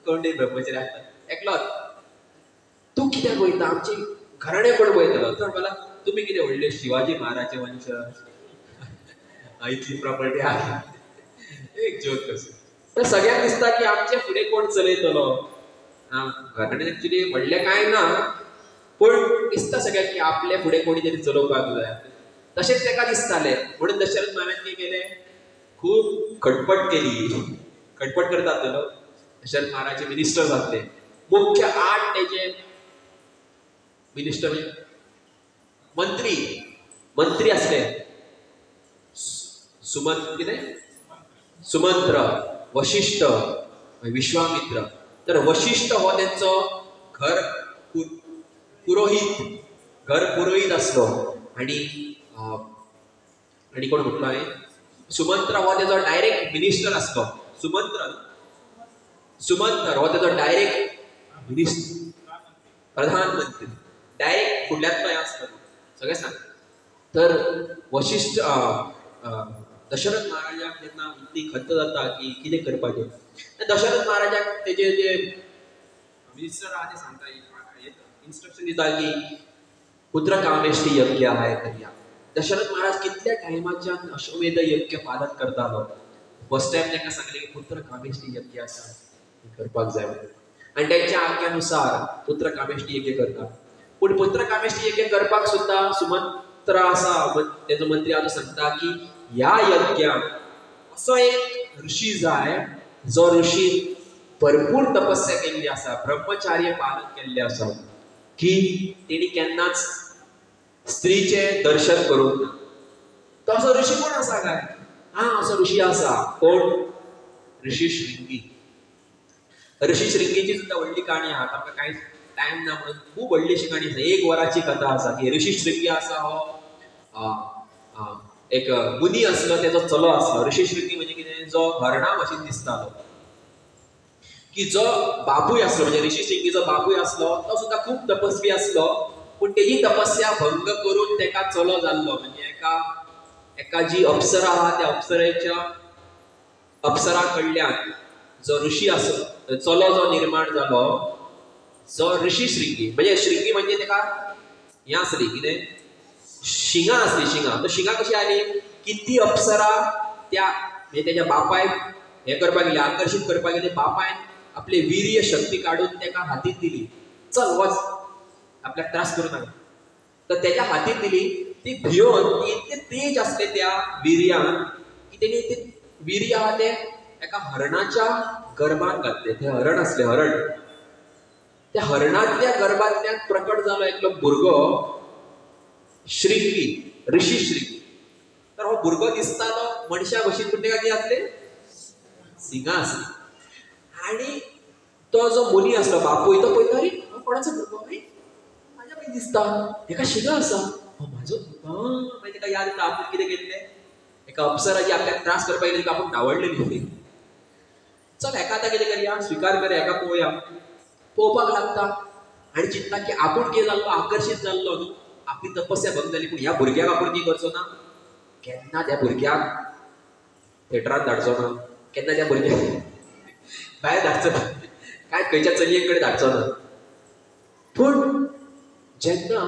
कोणतरी ब्रह्मचारी आसता एकलोच, तूं कित्याक वयता? आमची घराणे कोण पळयतलो? तर मला तुम्ही कितें व्हडले शिवाजी महाराजचे वंश, इतली प्रॉपर्टी आहे एक जोक कसो. तर सगळ्यांक दिसता की आमचे फुडें कोण चलयतलो. घराणे एक्चुअली व्हडलें कांय ना पण दिसता सगळ्यांक की आपले फुडें कोणी तरी चलोवपाक जाय. तशेंच ताका दिसतालें म्हणून दशरथ महाराज कितें केलें? खूब खटपट केली. खटपट करतात न्हू दशरथ महाराज मिनिस्टर आसले, मुख्य 8 तेजे मिनिस्टर मंत्री असले. सुमंत्र, वशिष्ठ, विश्वामित्र. तर वशिष्ठ हो त्यांचो घर पुरोहित असलो आणि कोण म्हटलो हांवें? सुमंत्र हो तेजो डायरेक्ट मिनिस्टर असलो. सुमंत्र हो तेजो डायरेक्ट मिनिस्टर, प्रधानमंत्री डायरेक्ट फुडल्यांतलो असलो सगळें सांग. तर वशिष्ठ दशरथ महाराजाक जेन्ना इतली खंत जाता की कितें करपाचें, दशरथ महाराजाक तेजे जे मिनिस्टर आहा ते सांगता इन्स्ट्रक्शन दिता की पुत्रकामेष्टी यज्ञ आहे करूया. दशरथ महाराज कितल्या टायमाच्यान अश्वमेध यज्ञ पालन करतालो. फर्स्ट टाइम तांकां सांगलें की पुत्रकामेष्टी यज्ञ आसा करपाक जाय आनी तांच्या आज्ञानुसार पुत्रकामेष्टी यज्ञ करता. पूण पुत्रकामेष्टी यज्ञ करपाक सुद्दां सुमंत्र आसा तेजो मंत्री आसा सांगता की ह्या यज्ञाक असो एक ऋषी जाय जो ऋषी भरपूर तपस्या केल्ली आसा, ब्रह्मचार्य पालन केल्लें आसा, की तेणी केन्नाच स्त्रीचे दर्शन करूंक ना. तो असो ऋषी कोण आसा काय? असो ऋषी आसा. कोण? ऋषी श्रृंगी. ऋषी श्रृंगीची सुद्दां व्हडली काणी आहा. ताका कांय टायम ना म्हणून खूब व्हडलीशी काणी आसा. 1 वराची कथा आसा की ऋषी श्रृंगी आसा हो एक मुनी असलो, तेजो चलो असलो. ऋषी श्रृंगी म्हणजे कितें? जो हरणा भशेन दिसतालो, की जो बापूय असलो म्हणजे ऋषी श्रृंगीचो बापूय असलो तो सुद्दां खूब तपस्वी असलो. पूण तेजी तपस्या भंग करून तेका चलो जाल्लो. म्हणजे एका जी अप्सरा आहा त्या अप्सरा कडल्यान जो ऋषी असलो चलो जो निर्माण जालो, जो ऋषी श्रृंगी. म्हणजे श्रृंगी म्हणजे तेका हें आसली कितें शिंगा आसली. शिंगा शिंगा कशी आली की ती अप्सरा त्या म्हणजे तेज्या बापायक हे करपाक गेली, आकर्षित करपाक गेली. बापायन आपले वीर्य शक्ती काढून तेका हातीत दिली. चल वच, आपल्याक त्रास करू नाका. तर तेज्या हातीत दिली. ती भियोन इतले तेज असले त्या वीर्यान की तेणी ते वीर्य आहा ते एका हरणाच्या गर्भात घातले. ते हरण असले, हरण. त्या हरणातल्या गर्भातल्यान प्रकट जालो एकलो भुरगो श्रृंगी, ऋषी श्रृंगी. तर हो भुरगो दिसतालो मनशा भशेन, पूण तेका कितें आसले? सिंगा आसली. आणि तो जो मुनी असलो बापूय तो पळयता, अरे कोणाचो भुरगो? अरे माझ्या पळय दिसता, हेका शिंगा आसा, म्हाजो भुरगो. मागीर तेका याद येता आपूण कितें केल्लें. एका अप्सरा जी आपल्याक त्रास करपाक गेली आपूण धांवडलेली. चल हेका आतां कितें करया, स्विकार करया, हेका पळोवपाक लागता. आनी चिंतता की आपूण कितें जाल्लो, आकर्शीत जाल्लो न्हू, आपली तपस्या भंग जाली. पूण ह्या भुरग्याक आपूण कितें करचो ना, केन्ना त्या भुरग्याक थिएटरांत धाडचो ना, केन्ना त्या भुरग्याक भायर धाडचो ना, काय खंयच्या चलये कडेन धाडचो ना. पूण जेन्ना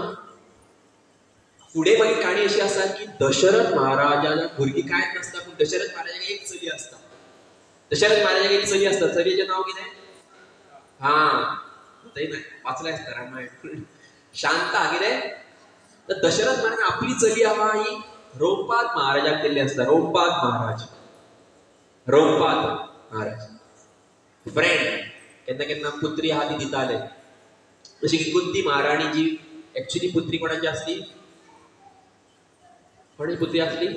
फुडें मागीर काणी अशी आसा की दशरथ महाराजाक भुरगीं कांयच नासता, पूण दशरथ महाराजाक एक चली आसता. दशरथ महाराजाक एक चली आसता. चलयेचें नांव कितें? थंय ना वाचलें आसता रामायण. शांता कितें? तर दशरथ महाराज आपली चली आहा ही रोमपाद महाराजाक दिल्ली आसता. रोमपाद महाराज रोमपाद महाराज फ्रेंड केन्ना केन्ना पुत्री आहा ती दिताले. जशी की कुंती महाराणी जी एक्चुअली पुत्री कोणाची असली, कोणाची पुत्री असली,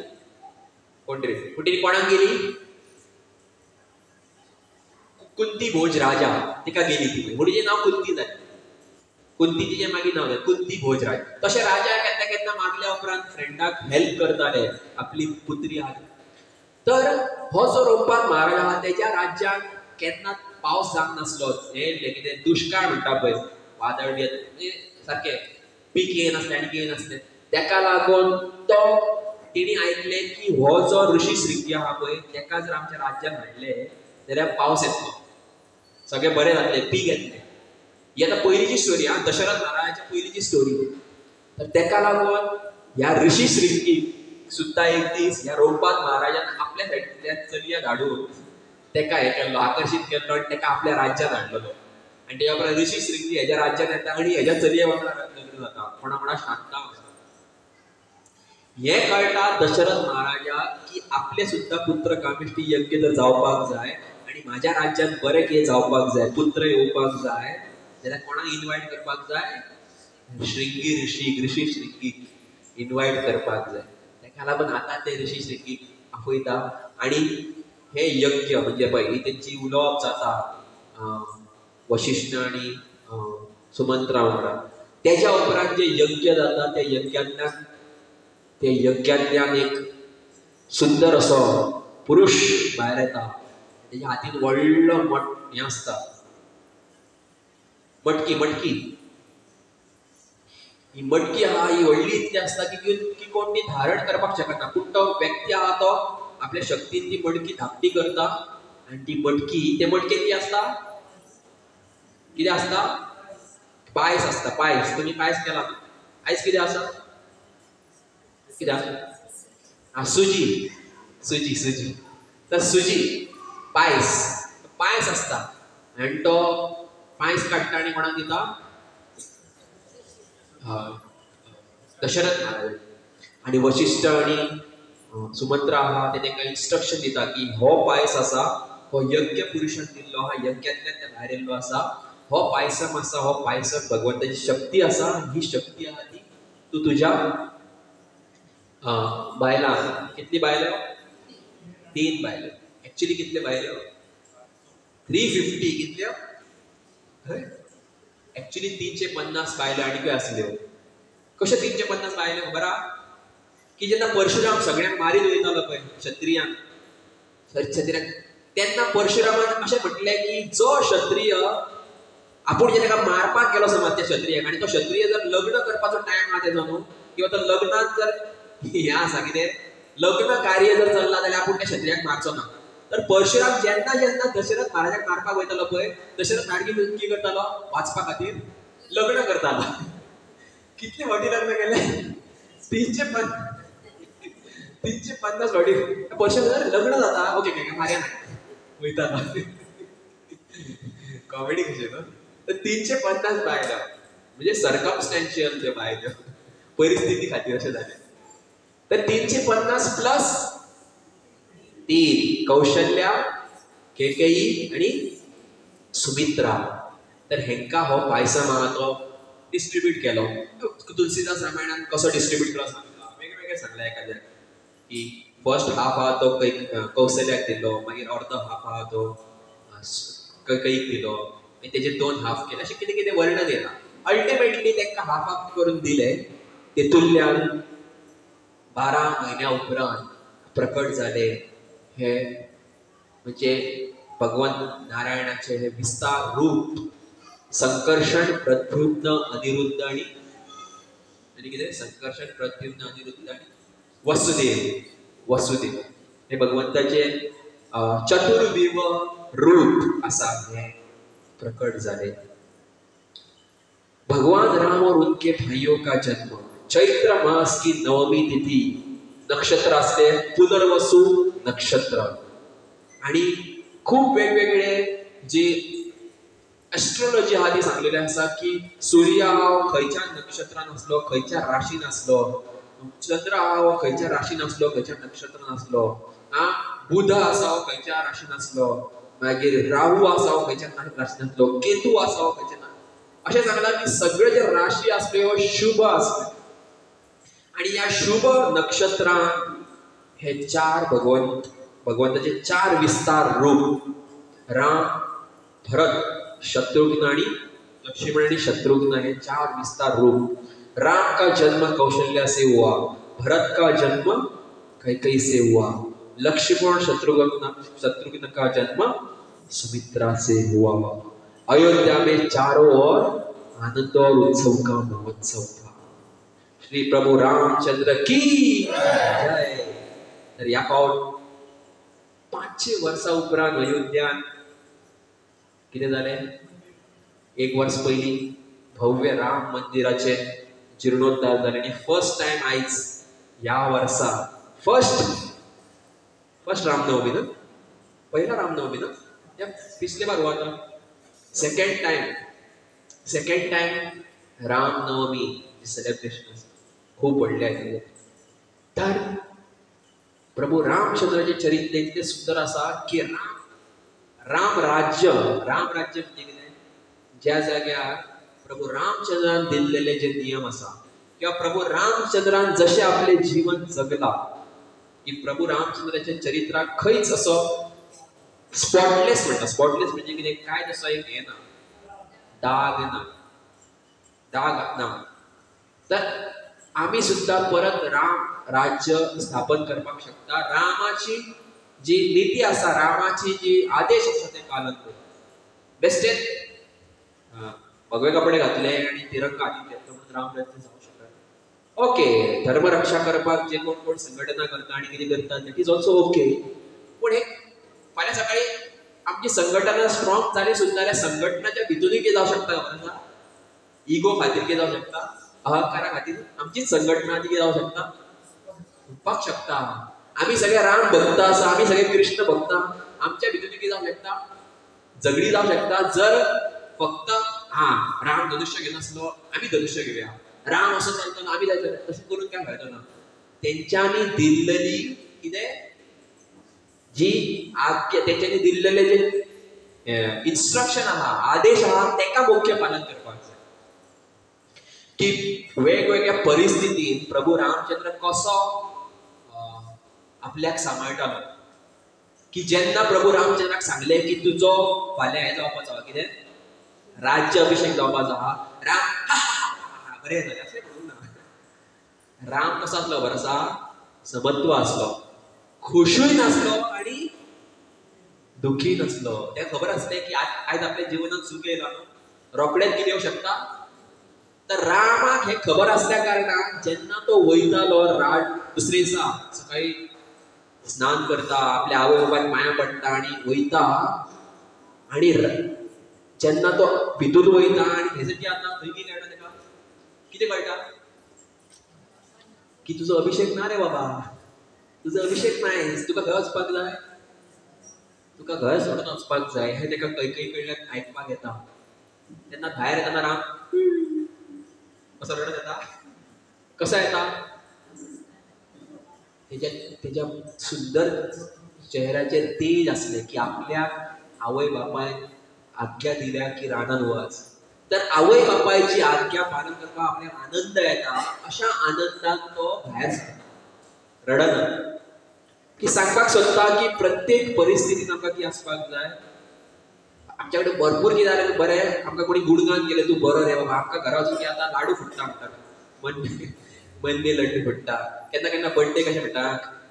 कोण तरी पुत्री कोणाक गेली, कुंती भोज राजा तिका गेली ती म्हणून नाव कुंती जालें. कुंती तिचे मागीर नाव जालें कुंती भोज राजा. तशें राजा केन्ना केन्ना मागल्या उपरांत फ्रेंडाक हेल्प करताले आपली पुत्री आहा. तर हो जो रोमपाद महाराज आहा तेच्या राज्यात केन्ना पावस जावंक नासलो. हे कितें दुष्काळ म्हणटा पळय, वादळ म्हणजे सारकें पीक येनासलें आनी कितें नासलें. तेका लागून तो तेणी आयकलें की हो जो ऋषी श्रृंगी आहा पळय तेका जर आमच्या राज्यांत हाडलें जाल्यार पावस येतलो, सगळें बरें जातलें, पीक येतलें. ही आतां पयलींची स्टोरी हा, दशरथ महाराजाच्या पयलींची स्टोरी. तर तेका लागून ह्या ऋषी श्रृंगीक सुद्दां एक दीस ह्या रोमपाद महाराजान आपल्या सायडींतल्यान चलया धाडून तेका हे केल्लो, आकर्शीत केल्लो आनी तेका आपल्या राज्यांत हाडलेलो. आनी तेच्या उपरांत ऋषी श्रृंगी हेज्या राज्यांत येता आनी हेज्या चलये वांगडा लग्न जाता, कोणा वांगडा शांता. हे कळटा दशरथ महाराजाक की आपले सुद्दां पुत्र कामिष्टी यज्ञ जर जावपाक जाय आनी म्हाज्या राज्यांत बरें कितें जावपाक जाय, पुत्र येवपाक जाय जाल्यार कोणाक इन्वायट करपाक जाय, श्रृंगी ऋषी श्रृंगीक इन्वायट करपाक जाय. तेका लागून आतां ते ऋषी श्रृंगीक आपयता आनी हे यज्ञ म्हणजे पळय ही तेंची उलोवप जाता वशिश्ठ आनी सुमंत्रा वांगडा. तेच्या उपरांत जे यज्ञ जाता ते यज्ञांतल्यान एक सुंदर असो पुरुष भायर येता. तेच्या हातीन व्हडलो हें आसता, मटकी. ही मटकी आहा ही व्हडली इतली आसता की कोण ती धारण करपाक शकना. पूण तो व्यक्ती आहा तो आपल्या शक्तीन ती मटकी धाकटी करता आनी ती मटकी ते मटकेन कितें आसता, कितें आसता, पायस आसता. पायस तुमी पायस केला आयज कितें आसा, कितें आसा, सुजी. तर सुजी पायस आसता आनी तो पायस काडटा आनी कोणाक दिता, दशरथ महाराज. आनी वशिश्ठ आनी सुमंत्रा आहा ते तांकां इन्स्ट्रक्शन दिता की हो पायस आसा हो यज्ञ पुरुशान दिल्लो, हा यज्ञांतल्यान ते भायर येल्लो आसा. हो पायसम आसा, हो पायसम भगवंताची शक्ती आसा. ही शक्ती आहा ती तूं तुज्या बायलां, कितली बायलो, 3 बायलो. एक्चुअली कितले बायलो, 350. कितल्यो, एक्चुअली 350 बायलो आनीकय आसल्यो. कश्यो 350 बायलो खबर आहा की जेन्ना परशुराम सगळ्यांक मारीत वयतालो पळय क्षत्रियांक, तेन्ना परशुरामान अशें म्हटलें की जो क्षत्रिय आपूण जे ताका मारपाक गेलो समज त्या क्षत्रियाक आनी तो क्षत्रिय जर लग्न करपाचो टायम आहा तेजो न्हू, किंवा तो लग्नात जर हें आसा कितें लग्न कार्य जर चल्लां जाल्यार आपूण त्या क्षत्रियाक मारचो ना. तर परशुराम जेन्ना दशरथ महाराजाक मारपाक वयतालो पळय, दशरथ महाराज कितें करतालो, वाचपा खातीर लग्न करतालो. कितले फावटी लग्न केले, 350 फावटी. परशुराम लग्न जाता, ओके मारया वयतालो. कॉमेडी कशी न्हू. तर 350 बायलो म्हणजे सर्कमस्टॅन्शियल ते बायलो, परिस्थिती खातीर अशें जालें. तर 350 प्लस 3 कौशल्या, केकेयी आणि सुमित्रा. तर हेंका हो पायसम आहा तो डिस्ट्रीब्यूट केलो. तुलसीदास रामायणान कसो डिस्ट्रीब्यूट केलो सांगला, वेगवेगळे सांगला एखाद्याक की फर्स्ट हाफ आहा तो कौशल्याक दिलो, मागीर अर्द हाफ आहा तो कैकेयीक दिलो, आनी तेजे 2 हाफ केले. अशें कितें कितें वर्णन येता. अल्टिमेटली तांकां हाफ करून दिले. तेतूंतल्यान 12 म्हयन्या उपरांत प्रकट जाले हे म्हणजे भगवंत नारायणाचे हे विस्तार रूप. संकर्षण, प्रद्युम्न, अनिरुद्ध आणि कितें, संकर्षण, प्रद्युम्न, अनिरुद्ध आणि वसुदेव हे भगवंताचे चतुर्विव रूप आसा हे प्रकट जाले. भगवान राम और उनके भाइयों का जन्म चैत्र मास की 9वीं तिथि, नक्षत्र असते पुनर्वसु नक्षत्र. आणि खूप वेगवेगळे जे एस्ट्रोलॉजी हा ती सांगलेले आसा की सूर्य हा खंयच्या नक्षत्रान असलो, खंयच्या राशीन असलो, चंद्र हा खंयच्या राशीन असलो, खंयच्या नक्षत्रान असलो, बुध आसा खंयच्या राशीन आसलो, मागीर राहू आसा खंयच्या राशीन आसलो, केतू आसा खंयच्या अशें सांगला की सगळे जे राशी असल्यो शुभ असले आणि या शुभ नक्षत्रांत हे चार भगवंताचे चार विस्तार रूप राम, भरत, शत्रुघ्न आणि लक्ष्मण आणि शत्रुघ्न हे चार विस्तार रूप। राम का जन्म कौशल्या से हुआ, भरत का जन्म कैकेयी से हुआ, लक्ष्मण शत्रुघ्न का जन्म सुमित्रा से हुआ। अयोध्या में चारों ओर आनंद और उत्सव का महोत्सव था। श्री प्रभु रामचंद्र की जय। तर या पावट 500 वर्षा उपरांत अयोध्यात कितें जालें? 1 वर्ष पयलीं भव्य राम मंदिराचे जीर्णोद्धार जाले आणि फर्स्ट टाइम आयज या वर्सा फर्स्ट रामनवमी ना, पहिला रामनवमी ना, या पिछले बार हुआ था सेकंड टाइम रामनवमी सेलिब्रेशन खूप व्हडले आहेत। तर प्रभु रामचंद्राचे चरित्र इतले सुंदर आसा की राम राज्य म्हणजे कितें? ज्या जाग्यार प्रभु रामचंद्रान दिल्लेले जे नियम आसा किंवा प्रभु रामचंद्रान जशे आपले जीवन जगला की प्रभु रामचंद्राच्या चरित्राक खंयच असो स्पॉटलेस म्हणटा। स्पॉटलेस म्हणजे कितें? काय तसो एक हे ना, दाग ना। तर आम्ही सुद्धा परत राम राज्य स्थापन करपाक शकता। रामाची जी नीती आसा, रामाची जी आदेश आसा ते पालन करता। बेस्टेत भगवे कपडे घातले आणि तिरंगा हातीत घेतलो म्हणून राम राज्य जावं शकता। ओके, धर्म रक्षा करपाक जे कोण संघटना करता आणि कितें करता दॅट इज ऑल्सो ओके। पण हे फाल्यां सकाळी आमची संघटना स्ट्रॉंग जाली सुद्धा जाल्यार संघटनाच्या भितरूय कितें जावं शकता खबर आसा? इगो खातीर कितें जावं शकता? अहंकारा खातीर आमचीच संघटना कितें जावं शकता? फुटपाक शकता। आम्ही सगळे राम भक्त आसा, आम्ही सगळे कृष्ण भक्त, आमच्या भितरूय कितें जावं शकता? झगडी जावं शकता। जर फक्त राम धनुष्य घेवन आसलो, आम्ही धनुष्य घेवया, राम असो चलतो आम्ही जायचं, तशें करून काय फायदो ना। तेंच्यांनी दिल्लेली कितें जी आज्ञा, तेंच्यांनी दिल्लेले जे इन्स्ट्रक्शन आहा, आदेश आहा, तेका मुख्य पालन करपाक जाय। की वेगवेगळ्या परिस्थितीत प्रभु रामचंद्र कसो आपल्याक सांबाळटालो, की जेन्ना प्रभु रामचंद्राक सांगले की तुजो फाल्यां हे जावपाचो आहा, कितें राज्य अभिषेक जावपाचो आहा, राम बरें जालें अशें म्हणूंक ना। राम कसो आसलो खबर आसा? समत्व आसलो, खुशूय नासलो आणि दुखी नसलो। तें खबर आसलें की आयज आपल्या जिवनात सुख येयला रोखडेंच कितें येवं शकता। तर रामाक हे खबर असल्या कारणान जेन्ना तो वयतालो दुसरे दिसा सकाळी स्नान करता, आपल्या आवय बापायक माया पडटा आणि वयता, आणि जेन्ना तो भितून वयता आणि हेजेची आतां खंय गेली आनी तेका कितें कळटा? की तुजो अभिषेक ना रे बाबा, तुजो अभिषेक नाय, तुका खंय वचपाक जाय, तुका घर सोडून वचपाक जाय, हे तेका कैकेयी कडल्यान आयकपाक येता। तेन्ना भायर येताना राम कसो रडत येता, कसा येता? तेज्या सुंदर चेहऱ्याचेर तेज आसले की आपल्या आवय बापायक आज्ञा दिल्या की रानान वच। तर आवय बापायची आज्ञा पालन करपाक आपल्याक आनंद येता, अशा आनंदात तो भायर सरता, रडना। की सांगपाक सोदता की प्रत्येक परिस्थितीत आमकां कितें आसपाक जाय? आमच्या कडेन भरपूर कितें जालें बरें, आमकां कोणी गुणगान केलें तूं बरो रे बाबा, आमकां घरा वचून आतां लाडू फुट्टा म्हणटा, मनने लड्डू फुट्टा, केन्ना केन्ना बर्थडे कशें म्हणटा,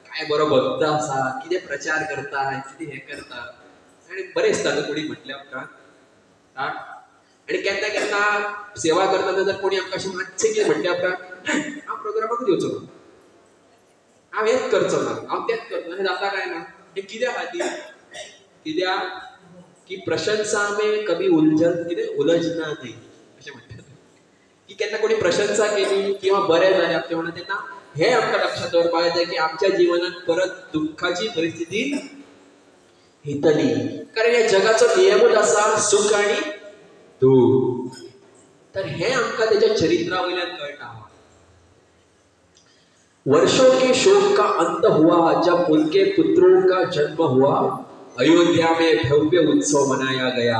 काय बरो भक्त आसा, कितें प्रचार करता, कितें हे करता, आनी बरें दिसता न्हू कोणी म्हटल्या उपरांत। आनी केन्ना केन्ना सेवा करतना जर कोणी आमकां अशें मातशें कितें म्हटल्या उपरांत हांव प्रोग्रामाकूच येवचो ना, हांव हेंच करचो ना, हांव तेंच करचो, हें जाता काय ना। हें कित्या खातीर? कित्याक की प्रशंसा में कभी उलझना नहीं अशें म्हणटात। की केन्ना कोणी प्रशंसा केली किंवा बरें जालें आमचें म्हणून तेन्ना हे आमकां लक्षात दवरपाक जाय की आमच्या जिवनात परत दुःखाची परिस्थिती येतली, कारण ह्या जगाचो नियमूच आसा सुख आणि दुःख। तर हे आमकां तेज्या चरित्रा वयल्यान कळटा। वर्षों के शोक का अंत हुआ जब उनके पुत्रों का जन्म हुआ। अयोध्या में भव्य उत्सव मनाया गया।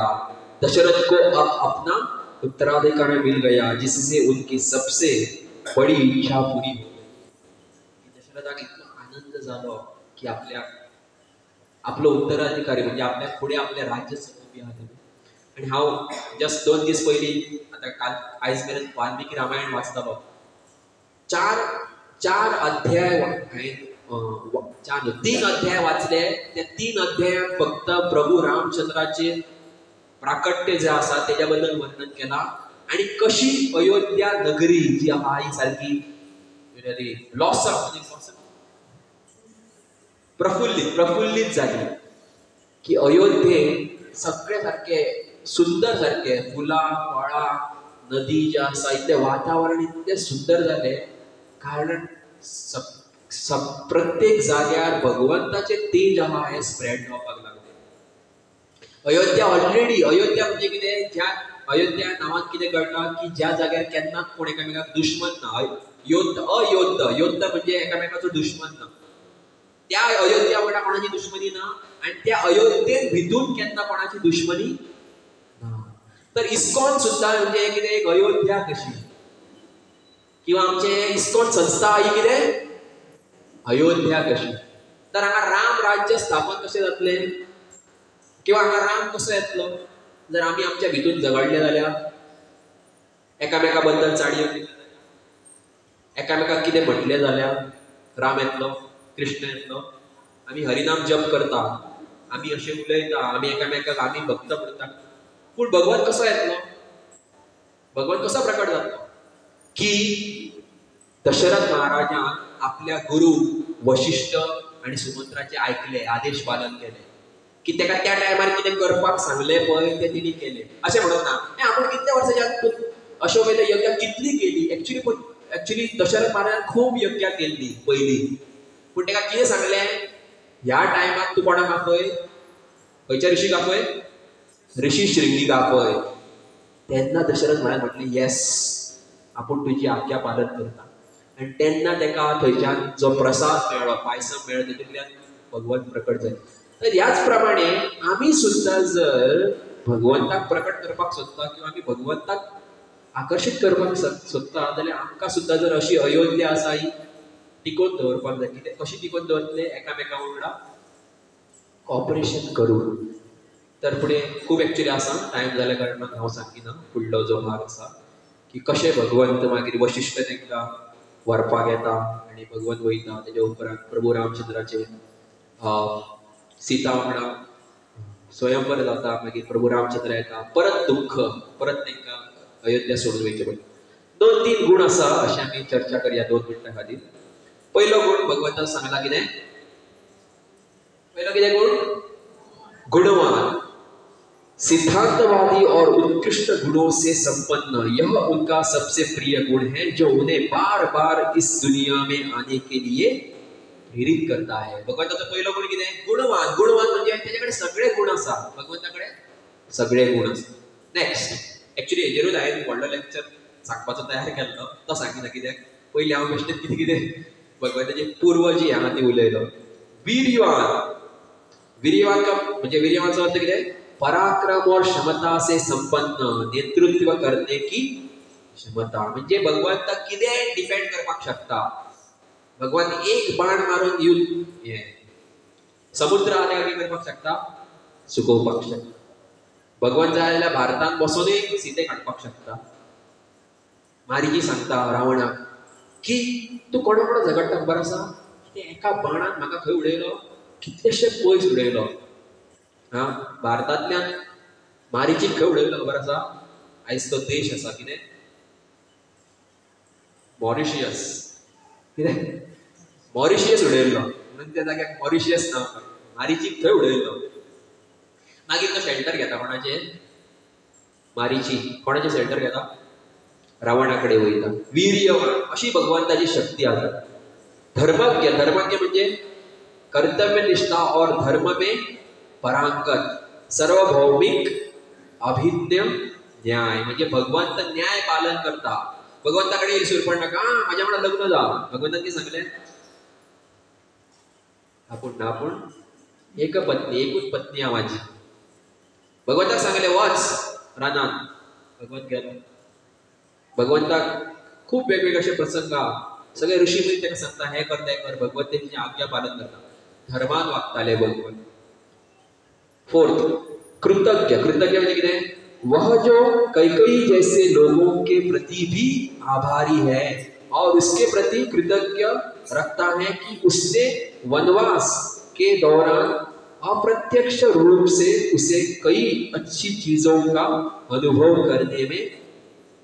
दशरथ को अब अपना उत्तराधिकारी मिल गया, जिससे उनकी सबसे बड़ी इच्छा पूरी हो गई। दशरथाक इतका आनंद झाला की आपलं उत्तराधिकारी म्हणजे आपल्या पुढे आपले राज्य सोपी आले। आणि हांव जस्ट 2 दीस पयलीं आता काल आयज मेरेन वाल्मिकी रामायण वाचतालो। चार अध्याय हांवें 3 अध्याय वाचले। त्या 3 अध्यायात फक्त प्रभू रामचंद्राचे प्राकट्य जे आसा तेच्या बद्दल वर्णन केला आणि कशी अयोध्या नगरी जी आहा ही सारखी प्रफुल्लित झाली की अयोध्येत सगळे सारखे सुंदर सारखे फुलां फळां नदी जे आसा इतले वातावरण इतले सुंदर झाले कारण प्रत्येक जाग्यार भगवंताचे तेज आहा हे स्प्रेड जावपाक लागले। अयोध्या ऑलरेडी अयोध्या म्हणजे कितें ज्या अयोध्या नावान कितें कळटा की ज्या जाग्यार केन्नाच कोण एकामेकाक दुश्मन ना। योद्ध म्हणजे एकामेकाचो दुश्मन ना। त्या अयोध्या वांगडा कोणाची दुश्मनी ना आणि त्या अयोध्येत भितून केन्ना कोणाची दुश्मनी ना। तर इस्कॉन सुद्धा म्हणजे कितें एक अयोध्या कशी किंवा आमचे इस्कॉन संस्था ही कितें अयोध्या कशी। तर हांगा राम राज्य स्थापन कशें जातले किंवा हांगा राम कसो येतलो जर आमी आमच्या भितून झगडले जाल्यार एकामेका बद्दल चाडयो केल्यो एकामेकाक कितें म्हटलें जाल्यार राम येतलो कृष्ण येतलो। आमी हरिनाम जप करता आमी अशें उलयता आमी एकामेकाक आमी भक्त करता पूण भगवंत कसो येतलो भगवंत कसो प्रकट जातलो की दशरथ महाराजान आपल्या गुरु वशिष्ठ आणि सुमंत्राचे ऐकले आदेश पालन केले की तेका त्या टायमार कितें करपाक सांगले पळय ते तिणी केले। अशें म्हणत ना आपण कितल्या वर्सांच्या अश्वमेध यज्ञ कितली केली एक्चुअली दशरथ महाराजान खूब यज्ञ केल्ली पयलीं पूण तेका कितें सांगलें ह्या टायमार तूं कोणाक आपय खंयच्या ऋषीक आपय ऋषी श्रृंगीक आपय। तेन्ना दशरथ महाराज म्हटलें येस आपूण तुजी आज्ञा पालन करता आनी तेन्ना तेका थंयच्यान जो प्रसाद मेळ्ळो पायसम मेळ्ळो तेतूंतल्यान भगवंत प्रकट जाले। तर ह्याच प्रमाणे आमी सुद्दां जर भगवंताक प्रकट करपाक सोदता किंवा आमी भगवंताक आकर्षित करपाक सोदता जाल्यार आमकां सुद्दां जर अशी अयोध्या आसा ही टिकोवन दवरपाक जाय। कितें कशी टिकोवन दवरतले एकामेका वांगडा कॉपरेशन करून। तर फुडें खूब एक्चुअली आसा टायम जाल्या कारणान हांव सांगिना फुडलो जो भाग आसा की कशें भगवंत मागीर वशिश्ठ तांकां व्हरपाक येता आनी भगवंत वयता तेज्या उपरांत प्रभू रामचंद्राचे सीता वांगडा स्वयंवर जाता मागीर प्रभू रामचंद्र येता परत दुख्ख परत तांकां अयोध्या सोडून वयचे पडटा। 2-3 गूण आसा अशें आमी चर्चा करया 2 मिनटां खातीर। पयलो गूण भगवंतान सांगला कितें पयलो कितें गूण गुणवान सिद्धांतवादी और उत्कृष्ट गुणों से संपन्न यह उनका सबसे प्रिय गुण है जो उन्हें बार बार इस दुनिया में आने के लिए प्रेरित करता है। भगवंताचो पयलो गुण कितें गुणवान म्हणजे तेजे कडेन सगळे गुण आसा भगवंता कडेन सगळे गुण आसा। नेक्स्ट एक्चुअली हेजेरूच हांवें व्हडलो लेक्चर सांगपाचो तयार केल्लो तो सांगिना कित्याक पयलीं हांव बेश्टेच कितें भगवंताचे पूर्वजी हांगा ती उलयलो। वीर्यवान म्हणजे वीर्यवानचो अर्थ कितें पराक्रम और क्षमता से संपन्न नेतृत्व करने की क्षमता म्हणजे भगवंत कितें डिफेंड करपाक शकता। भगवंत एक बाण मारून युद्ध समुद्र आल्या कितें करपाक शकता सुकोवपाक शकता। भगवंत जाय जाल्यार भारतान बसूनय सीतेक हाडपाक शकता। मारिकी सांगता रावणाक की तूं कोणा कोणा झगडटा खबर आसा कितें एका बाणान म्हाका खंय उडयलो कितलेशे पयस उडयलो। भारतांतल्यान मारिचीक खंय उडयलो खबर आसा आयज तो देश आसा कितें मॉरिशियस कितें मॉरिशियस उडयल्लो म्हणून त्या जाग्याक मॉरिशियस नांव मारिचीक थंय उडयल्लो। मागीर तो शेल्टर घेता कोणाचे मारिची कोणाचे शेल्टर घेता रावणा कडेन वयता। वीर्यवान अशी भगवंताची शक्ती आसा। धर्मज्ञ म्हणजे कर्तव्यनिष्ठा और धर्म में परांगत सार्वभौमिक अभिज्ञ न्याय म्हणजे भगवंत न्याय पालन करता। भगवंताकडे येईल सुरपण नाका माझ्या म्हणा लग्न जा. भगवंतान कितें सांगलें आपण एकूच पत्नी हा माझी. भगवंताक सांगले वच रानात. भगवंत गेलो. भगवंताक खूप वेगवेगळे असे प्रसंग सगळे ऋषी मुनी ताका सांगता हे कर ते कर. भगवंत तेंची आज्ञा पालन करता. धर्मान वागताले भगवंत. फोर्थ कृतज्ञ. कृतज्ञ म्हणजे कितें वह जो कई जैसे लोगों के प्रति भी आभारी है और उसके प्रति कृतज्ञ रखता है कि उसने वनवास के दौरान अप्रत्यक्ष रूप से उसे कई अच्छी चीजों का अनुभव करने में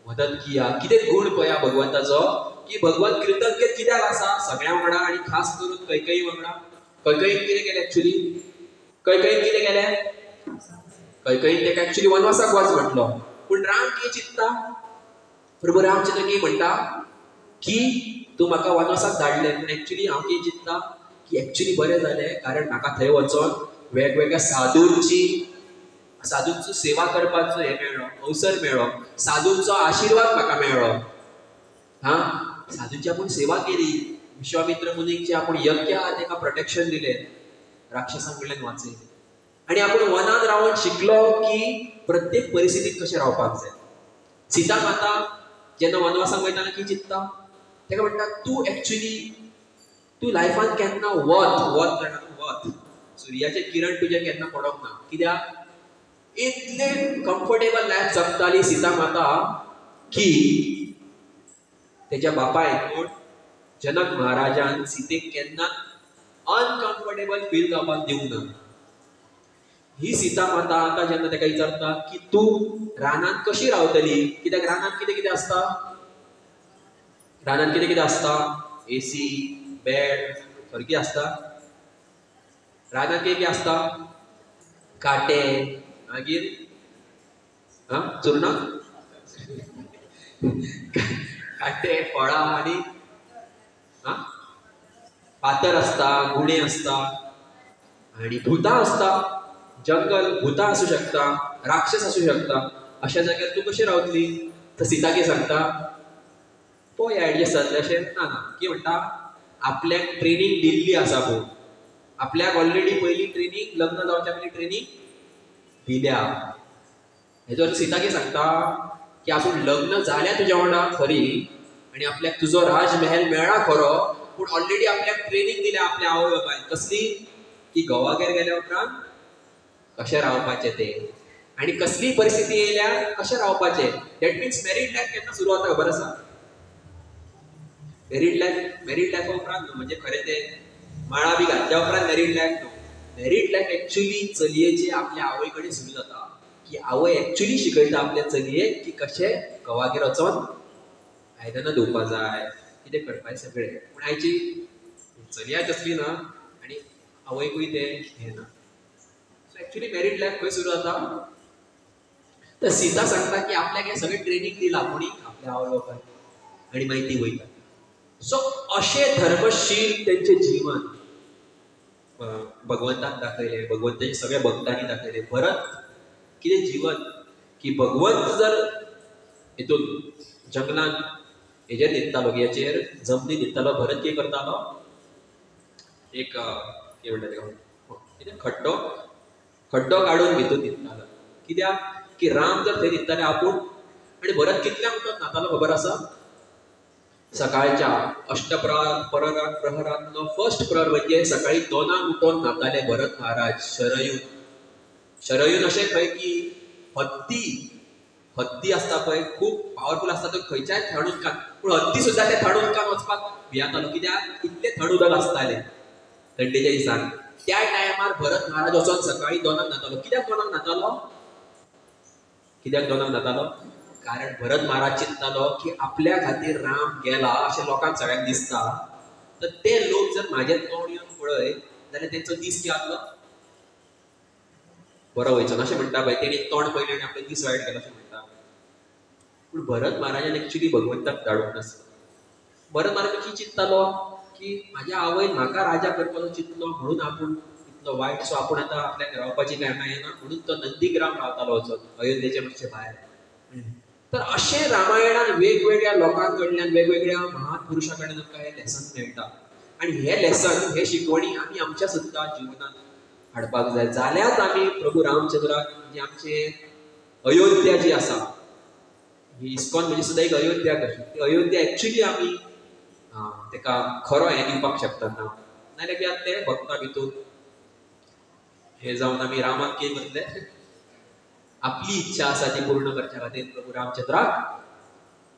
मदत किया. कितें गुण पया भगवंताचो की भगवंत कृतज्ञ कित्याक आसा सगळ्या वांगडा आणि खास करून कैकेयी वांगडा. कैकेयीन कितें केलें एक्चुअली कैकेयीन कितें केलें कैकेयीन ताका एक्चुअली वनवासाक वच म्हटलो. पूण राम कितें चित्ता प्रभू रामचंद्र कितें म्हणटा की तूं म्हाका वनवासाक धाडलें पूण एक्चुअली हांव कितें चित्ता की एक्चुअली बरें जालें कारण म्हाका थंय वचोन वेगवेगळ्या साधूंची सेवा करपाचो हे मेळ्ळो अवसर मेळ्ळो. साधूंचो आशिर्वाद म्हाका मेळ्ळो. साधूंची आपूण सेवा केली. विश्वामित्र मुनींचे आपूण यज्ञ ताका प्रोटेक्शन दिलें. राक्षसां कडल्यान वाचयलें. आणि आपण वनात रावून शिकलो की प्रत्येक परिस्थितीत कशें रावपाक जाय. सीता माता जेन्ना वनवासाक वयताना कितें चित्ता ताका म्हणटा तूं लायफान केन्ना वत जाणा वत सुर्याचे किरण तुजे केन्ना पडोंक ना. कित्याक इतले कम्फर्टेबल लायफ जगताली सीता माता की तेच्या बापायन कोण जनक महाराजान सीतेक केन्ना अनकम्फर्टेबल फील जावपाक दिवंक ना. ही सीता माता आता जेन्ना ताका विचारता की तूं रानांत कशी रावतली कित्याक रानांत कितें कितें आसता रानांत कितें कितें आसता एसी बेड सगळें कितें आसता. रानांत कितें कितें आसता काटे मागीर चुरणां काटे फळां आनी फातर आसता गुणे आसता आनी भुतां आसता. जंगल भुतां आसूं शकता राक्षस आसूं शकता. अशा जाग्यार तूं कशी रावतली. तर सीता कितें सांगता पळय एडजस्ट जातलें अशें ना कितें म्हणटा आपल्याक ट्रेनींग दिल्ली आसा पळय आपल्याक ऑलरेडी पयलीं ट्रेनींग लग्न जावच्या पयलीं ट्रेनींग दिल्या. हेजो अर्थ सीता कितें सांगता की आपूण लग्न जाल्या तुज्या वांगडा खरी आनी आपल्याक तुजो राजमहल मेळ्ळा खरो पूण ऑलरेडी आपल्याक ट्रेनींग दिल्या आपल्या आवय बापायन कसली की घोवागेर गेल्या उपरांत कशें रावपाचें तें आनी कसली परिस्थिती येयल्यार कशें रावपाचें. दॅट मिन्स मॅरीड लायफ केन्ना सुरू जाता खबर आसा. मॅरीड लायफा उपरांत न्हू म्हणजे खरें तें माळा बी घातल्या उपरांत मॅरीड लायफ न्हू. मॅरीड लायफ एक्चुअली चलयेचे आपल्या आवय कडेन सुरू जाता की आवय एक्चुअली शिकयता आपल्या चलयेक की कशें घोवागेर वचोन आयदनां धुवपा जाय कितें करपाचें सगळें. पूण आयची चलयां तसली ना आनी आवयकूय तें हें ना. एक्चुअली मॅरीड लायफ खंय सुरू जाता तर सीता सांगता की आपल्याक हें सगळें ट्रेनींग दिलां कोणी आपल्या आवय बापायन आनी मागीर ती वयता. सो अशें धर्मशील तेंचें जिवन भगवंतान दाखयलें. भगवंताच्या सगळ्या भक्तांनी दाखयलें. भरत कितें जिवन की भगवंत जर हितून जंगलान हेजेर न्हिदतालो हेचेर जमनीर न्हिदतालो भरत कितें करतालो एक कितें म्हणटा तेका कितें खड्डो काडून भितून न्हिदतालो. कित्याक की राम जर थंय न्हिदताले आपूण आनी भरत कितल्यांक उठोन न्हातालो खबर आसा सकाळच्या प्रहरांतलो फर्स्ट प्रहर म्हणजे सकाळी 2 उठोन न्हाताले भरत महाराज शरयून अशें खंय की हत्ती आसता पळय खूब पावरफूल आसता तो खंयच्याय थंड उदकान पूण हत्ती सुद्दां त्या थंड उदकान वचपाक भियातालो कित्याक इतलें थंड उदक आसतालें थंडेच्या दिसान. त्या टायमार भरत महाराज वचोन सकाळी 2 न्हातालो. कित्याक 2 न्हातालो कारण भरत महाराज चिंततालो की आपल्या खातीर राम गेला अशें लोकांक सगळ्यांक दिसता तर ते लोक जर म्हाजें तोंड येवन पळय जाल्यार तेंचो दीस कितें जातलो बरो वयचो ना. अशें म्हणटा पळय तेणी तोंड पयलें आनी आपलो दीस वायट केलो अशें म्हणटा. पूण भरत महाराजान एक्चुअली भगवंताक धाडूंक नासलो. भरत महाराज कितें चिंततालो की म्हाज्या आवयन म्हाका राजा करपाचो चिंतलो म्हणून आपूण इतलो वायट सो आपूण आतां आपल्याक रावपाची काय मेळना म्हणून तो नंदीग्राम रावतालो वचोन अयोध्येचे मातशे भायर. तर असे रामायणात वेगवेगळ्या लोकांकडल्यान वेगवेगळ्या महापुरुषाकडल्यान आमकां हे लेसन मेळटा आणि हे लेसन हे शिकवणी आमी आमच्या सुद्दां जिवनात हाडपाक जाय जाल्यार आमी प्रभू रामचंद्राक म्हणजे आमचे अयोध्या जी आसा ही इस्कॉन म्हणजे सुद्दां एक अयोध्या कशी ती अयोध्या एक्चुअली आमी तेका खरो हे दिवपाक शकता ना नाल्यार कित्याक ते भक्ता भितून हे जावन आमी रामाक कितें करतले आपली इच्छा आसा ती पूर्ण करच्या खातीर प्रभू रामचंद्राक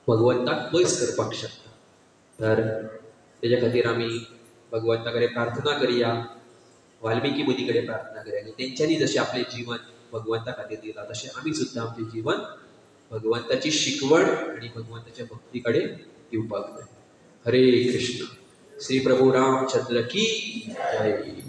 भगवंताक पयस करपाक शकता तर तेज्या खातीर आमी भगवंता कडेन प्रार्थना करया वाल्मिकी मुनी कडेन प्रार्थना करया आनी तेंच्यांनी जशें आपलें जीवन भगवंता खातीर दिलां तशें आमी सुद्दां आमचें जीवन भगवंताची शिकवण आनी भगवंताच्या भक्ती कडेन दिवपाक जाय हरे कृष्ण श्री प्रभु रामचंद्र की जय।